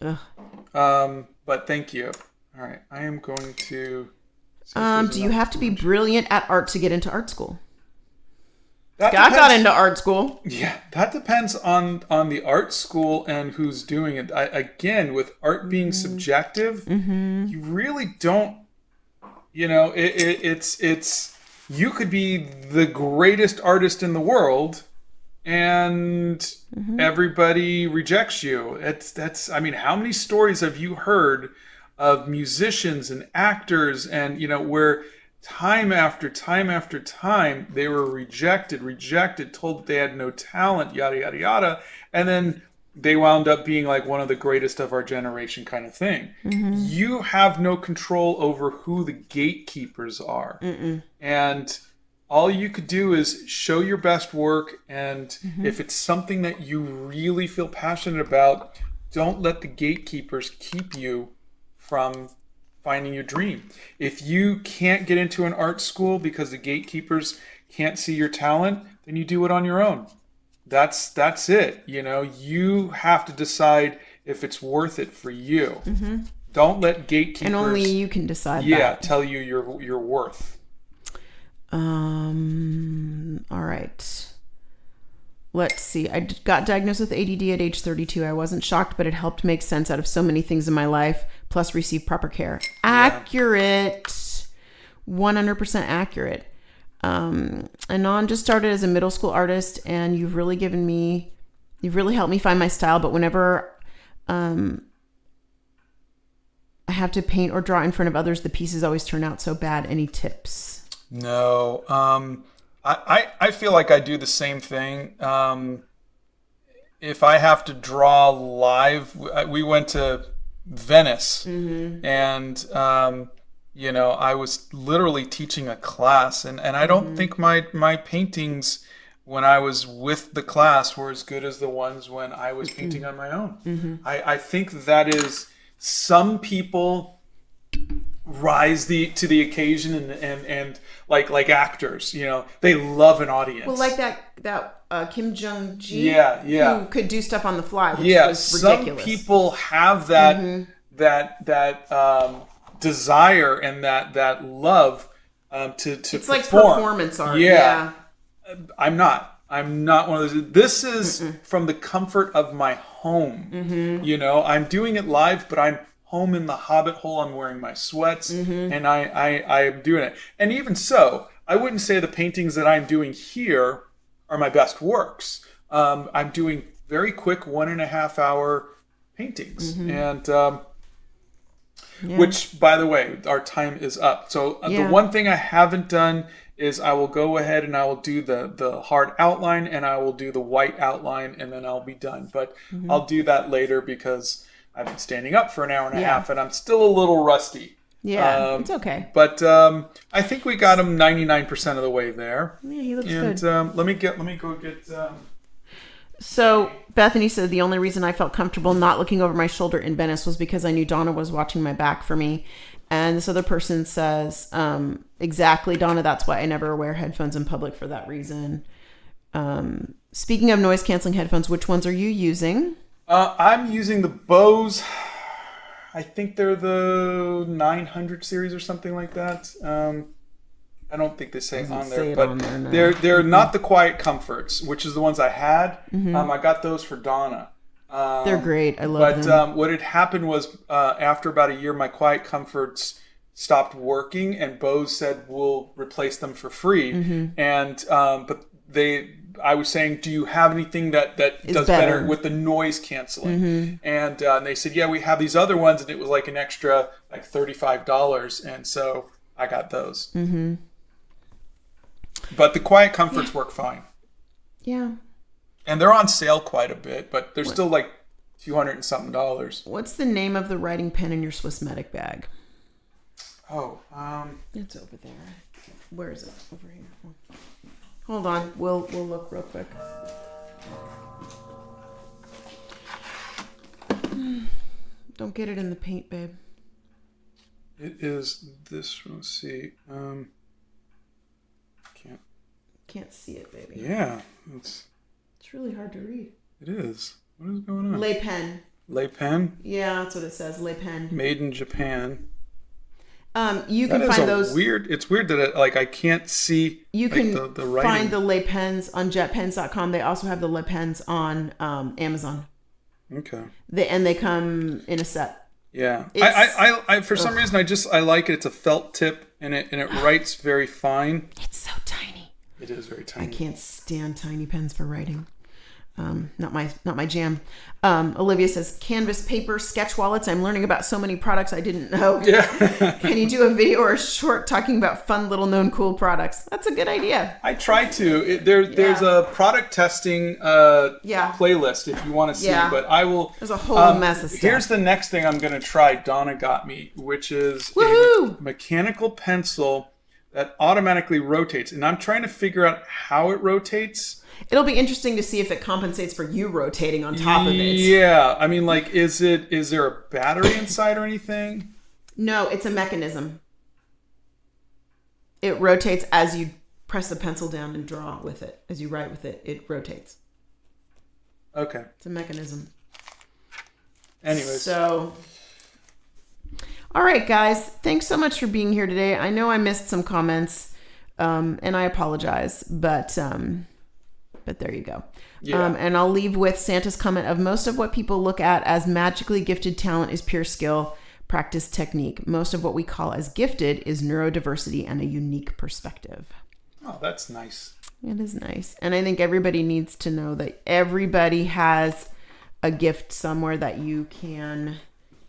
S1: Ugh.
S2: But thank you. All right, I am going to.
S1: Do you have to be brilliant at art to get into art school?
S2: That
S1: I got
S2: depends-
S1: into art school.
S2: Yeah, that depends on the art school and who's doing it. Again, with art being subjective, you really don't. It's you could be the greatest artist in the world, and everybody rejects you. I mean, how many stories have you heard of musicians and actors and where time after time after time they were rejected, told that they had no talent, yada yada yada, and then they wound up being like one of the greatest of our generation kind of thing. You have no control over who the gatekeepers are. And all you could do is show your best work, and if it's something that you really feel passionate about, don't let the gatekeepers keep you from finding your dream. If you can't get into an art school because the gatekeepers can't see your talent, then you do it on your own. That's it. You have to decide if it's worth it for you. Don't let gatekeepers,
S1: And only you can decide that.
S2: tell you your worth.
S1: All right. Let's see. I got diagnosed with ADD at age 32. I wasn't shocked, but it helped make sense out of so many things in my life, plus receive proper care. Accurate. 100% accurate. Anon just started as a middle school artist, and you've really helped me find my style. But whenever I have to paint or draw in front of others, the pieces always turn out so bad. Any tips?
S2: No. I feel like I do the same thing. If I have to draw live, we went to Venice, and I was literally teaching a class, and I don't think my paintings when I was with the class were as good as the ones when I was painting on my own. I think that is, some people rise to the occasion and like actors, they love an audience.
S1: Well, like that Kim Jong-ji,
S2: who
S1: could do stuff on the fly, which was ridiculous.
S2: Some people have that desire and that love to
S1: it's
S2: perform.
S1: like performance art.
S2: I'm not one of those. This is from the comfort of my home. I'm doing it live, but I'm home in the Hobbit hole. I'm wearing my sweats, and I am doing it. And even so, I wouldn't say the paintings that I'm doing here are my best works. I'm doing very quick 1.5 hour paintings, and which, by the way, our time is up. So the one thing I haven't done is I will go ahead and I will do the hard outline, and I will do the white outline, and then I'll be done. But I'll do that later because I've been standing up for an hour and a half, and I'm still a little rusty.
S1: It's okay.
S2: But I think we got him 99% of the way there.
S1: Yeah, he looks good.
S2: And let me go get.
S1: So Bethany said the only reason I felt comfortable not looking over my shoulder in Venice was because I knew Donna was watching my back for me. And this other person says, exactly, Donna, that's why I never wear headphones in public for that reason. Speaking of noise canceling headphones, which ones are you using?
S2: I'm using the Bose. I think they're the 900 series or something like that. I don't think they say it on there, but they're not the Quiet Comforts, which is the ones I had. I got those for Donna.
S1: They're great. I love them.
S2: But what had happened was after about a year, my Quiet Comforts stopped working, and Bose said we'll replace them for free. And but I was saying, do you have anything that does better with the noise canceling? And they said, yeah, we have these other ones, and it was like an extra like $35, and so I got those. But the Quiet Comforts work fine.
S1: Yeah.
S2: And they're on sale quite a bit, but they're still like $200 and something.
S1: What's the name of the writing pen in your Swissmatic bag?
S2: Oh,
S1: it's over there. Where is it? Over here. Hold on. We'll look real quick. Don't get it in the paint, babe.
S2: It is this. Let's see.
S1: Can't see it, baby.
S2: Yeah, it's
S1: really hard to read.
S2: It is. What is going on?
S1: Le Pen.
S2: Le Pen?
S1: Yeah, that's what it says. Le Pen.
S2: Made in Japan.
S1: You can find those.
S2: Weird. It's weird that I can't see.
S1: You can
S2: the writing.
S1: Find the Le Pens on jetpens.com. They also have the Le Pens on Amazon.
S2: Okay.
S1: They come in a set.
S2: Yeah. I for some reason I like it. It's a felt tip, and it writes very fine.
S1: It's so tiny.
S2: It is very tiny.
S1: I can't stand tiny pens for writing. Not my jam. Olivia says, canvas, paper, sketch wallets. I'm learning about so many products I didn't know.
S2: Yeah.
S1: Can you do a video or a short talking about fun, little known, cool products? That's a good idea.
S2: I try to. There's a product testing playlist if you want to see.
S1: Yeah.
S2: But I will.
S1: There's a whole mess of stuff.
S2: Here's the next thing I'm going to try. Donna got me, which is
S1: a
S2: mechanical pencil that automatically rotates, and I'm trying to figure out how it rotates.
S1: It'll be interesting to see if it compensates for you rotating on top of it.
S2: Yeah, I mean, like, is there a battery inside or anything?
S1: No, it's a mechanism. It rotates as you press the pencil down and draw with it. As you write with it, it rotates.
S2: Okay.
S1: It's a mechanism.
S2: Anyways.
S1: So, all right, guys. Thanks so much for being here today. I know I missed some comments, and I apologize, but there you go.
S2: Yeah.
S1: And I'll leave with Santa's comment of most of what people look at as magically gifted talent is pure skill, practice, technique. Most of what we call as gifted is neurodiversity and a unique perspective.
S2: Oh, that's nice.
S1: It is nice. And I think everybody needs to know that everybody has a gift somewhere that you can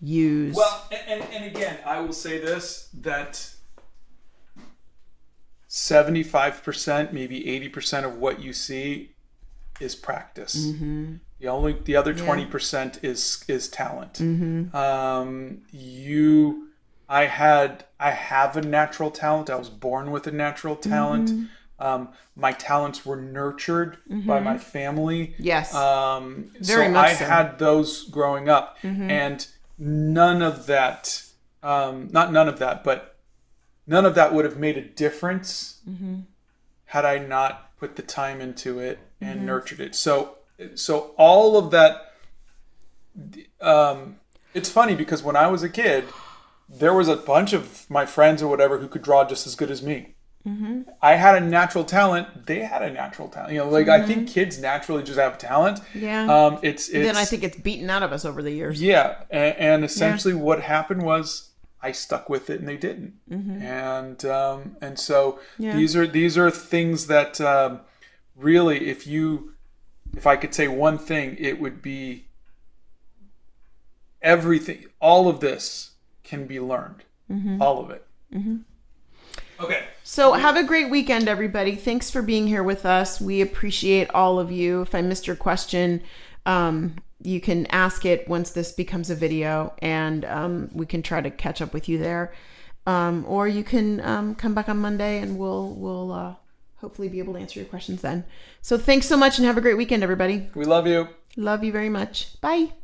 S1: use.
S2: Well, and again, I will say this, that 75%, maybe 80% of what you see is practice.
S1: Mm-hmm.
S2: The other 20% is talent.
S1: Mm-hmm.
S2: I have a natural talent. I was born with a natural talent.
S1: Mm-hmm.
S2: My talents were nurtured by my family.
S1: Yes.
S2: Very much so. I had those growing up, and none of that, not none of that, but none of that would have made a difference had I not put the time into it and nurtured it. So all of that, it's funny because when I was a kid, there was a bunch of my friends or whatever who could draw just as good as me. Mm-hmm. I had a natural talent. They had a natural talent. You know, like I think kids naturally just have talent.
S1: Yeah.
S2: It's
S1: then I think it's beaten out of us over the years.
S2: Yeah, and essentially what happened was I stuck with it and they didn't. And so these are things that really, if I could say one thing, it would be everything. All of this can be learned. All of it. Okay.
S1: So have a great weekend, everybody. Thanks for being here with us. We appreciate all of you. If I missed your question, you can ask it once this becomes a video, and we can try to catch up with you there. Or you can come back on Monday, and we'll hopefully be able to answer your questions then. So thanks so much, and have a great weekend, everybody.
S2: We love you.
S1: Love you very much. Bye.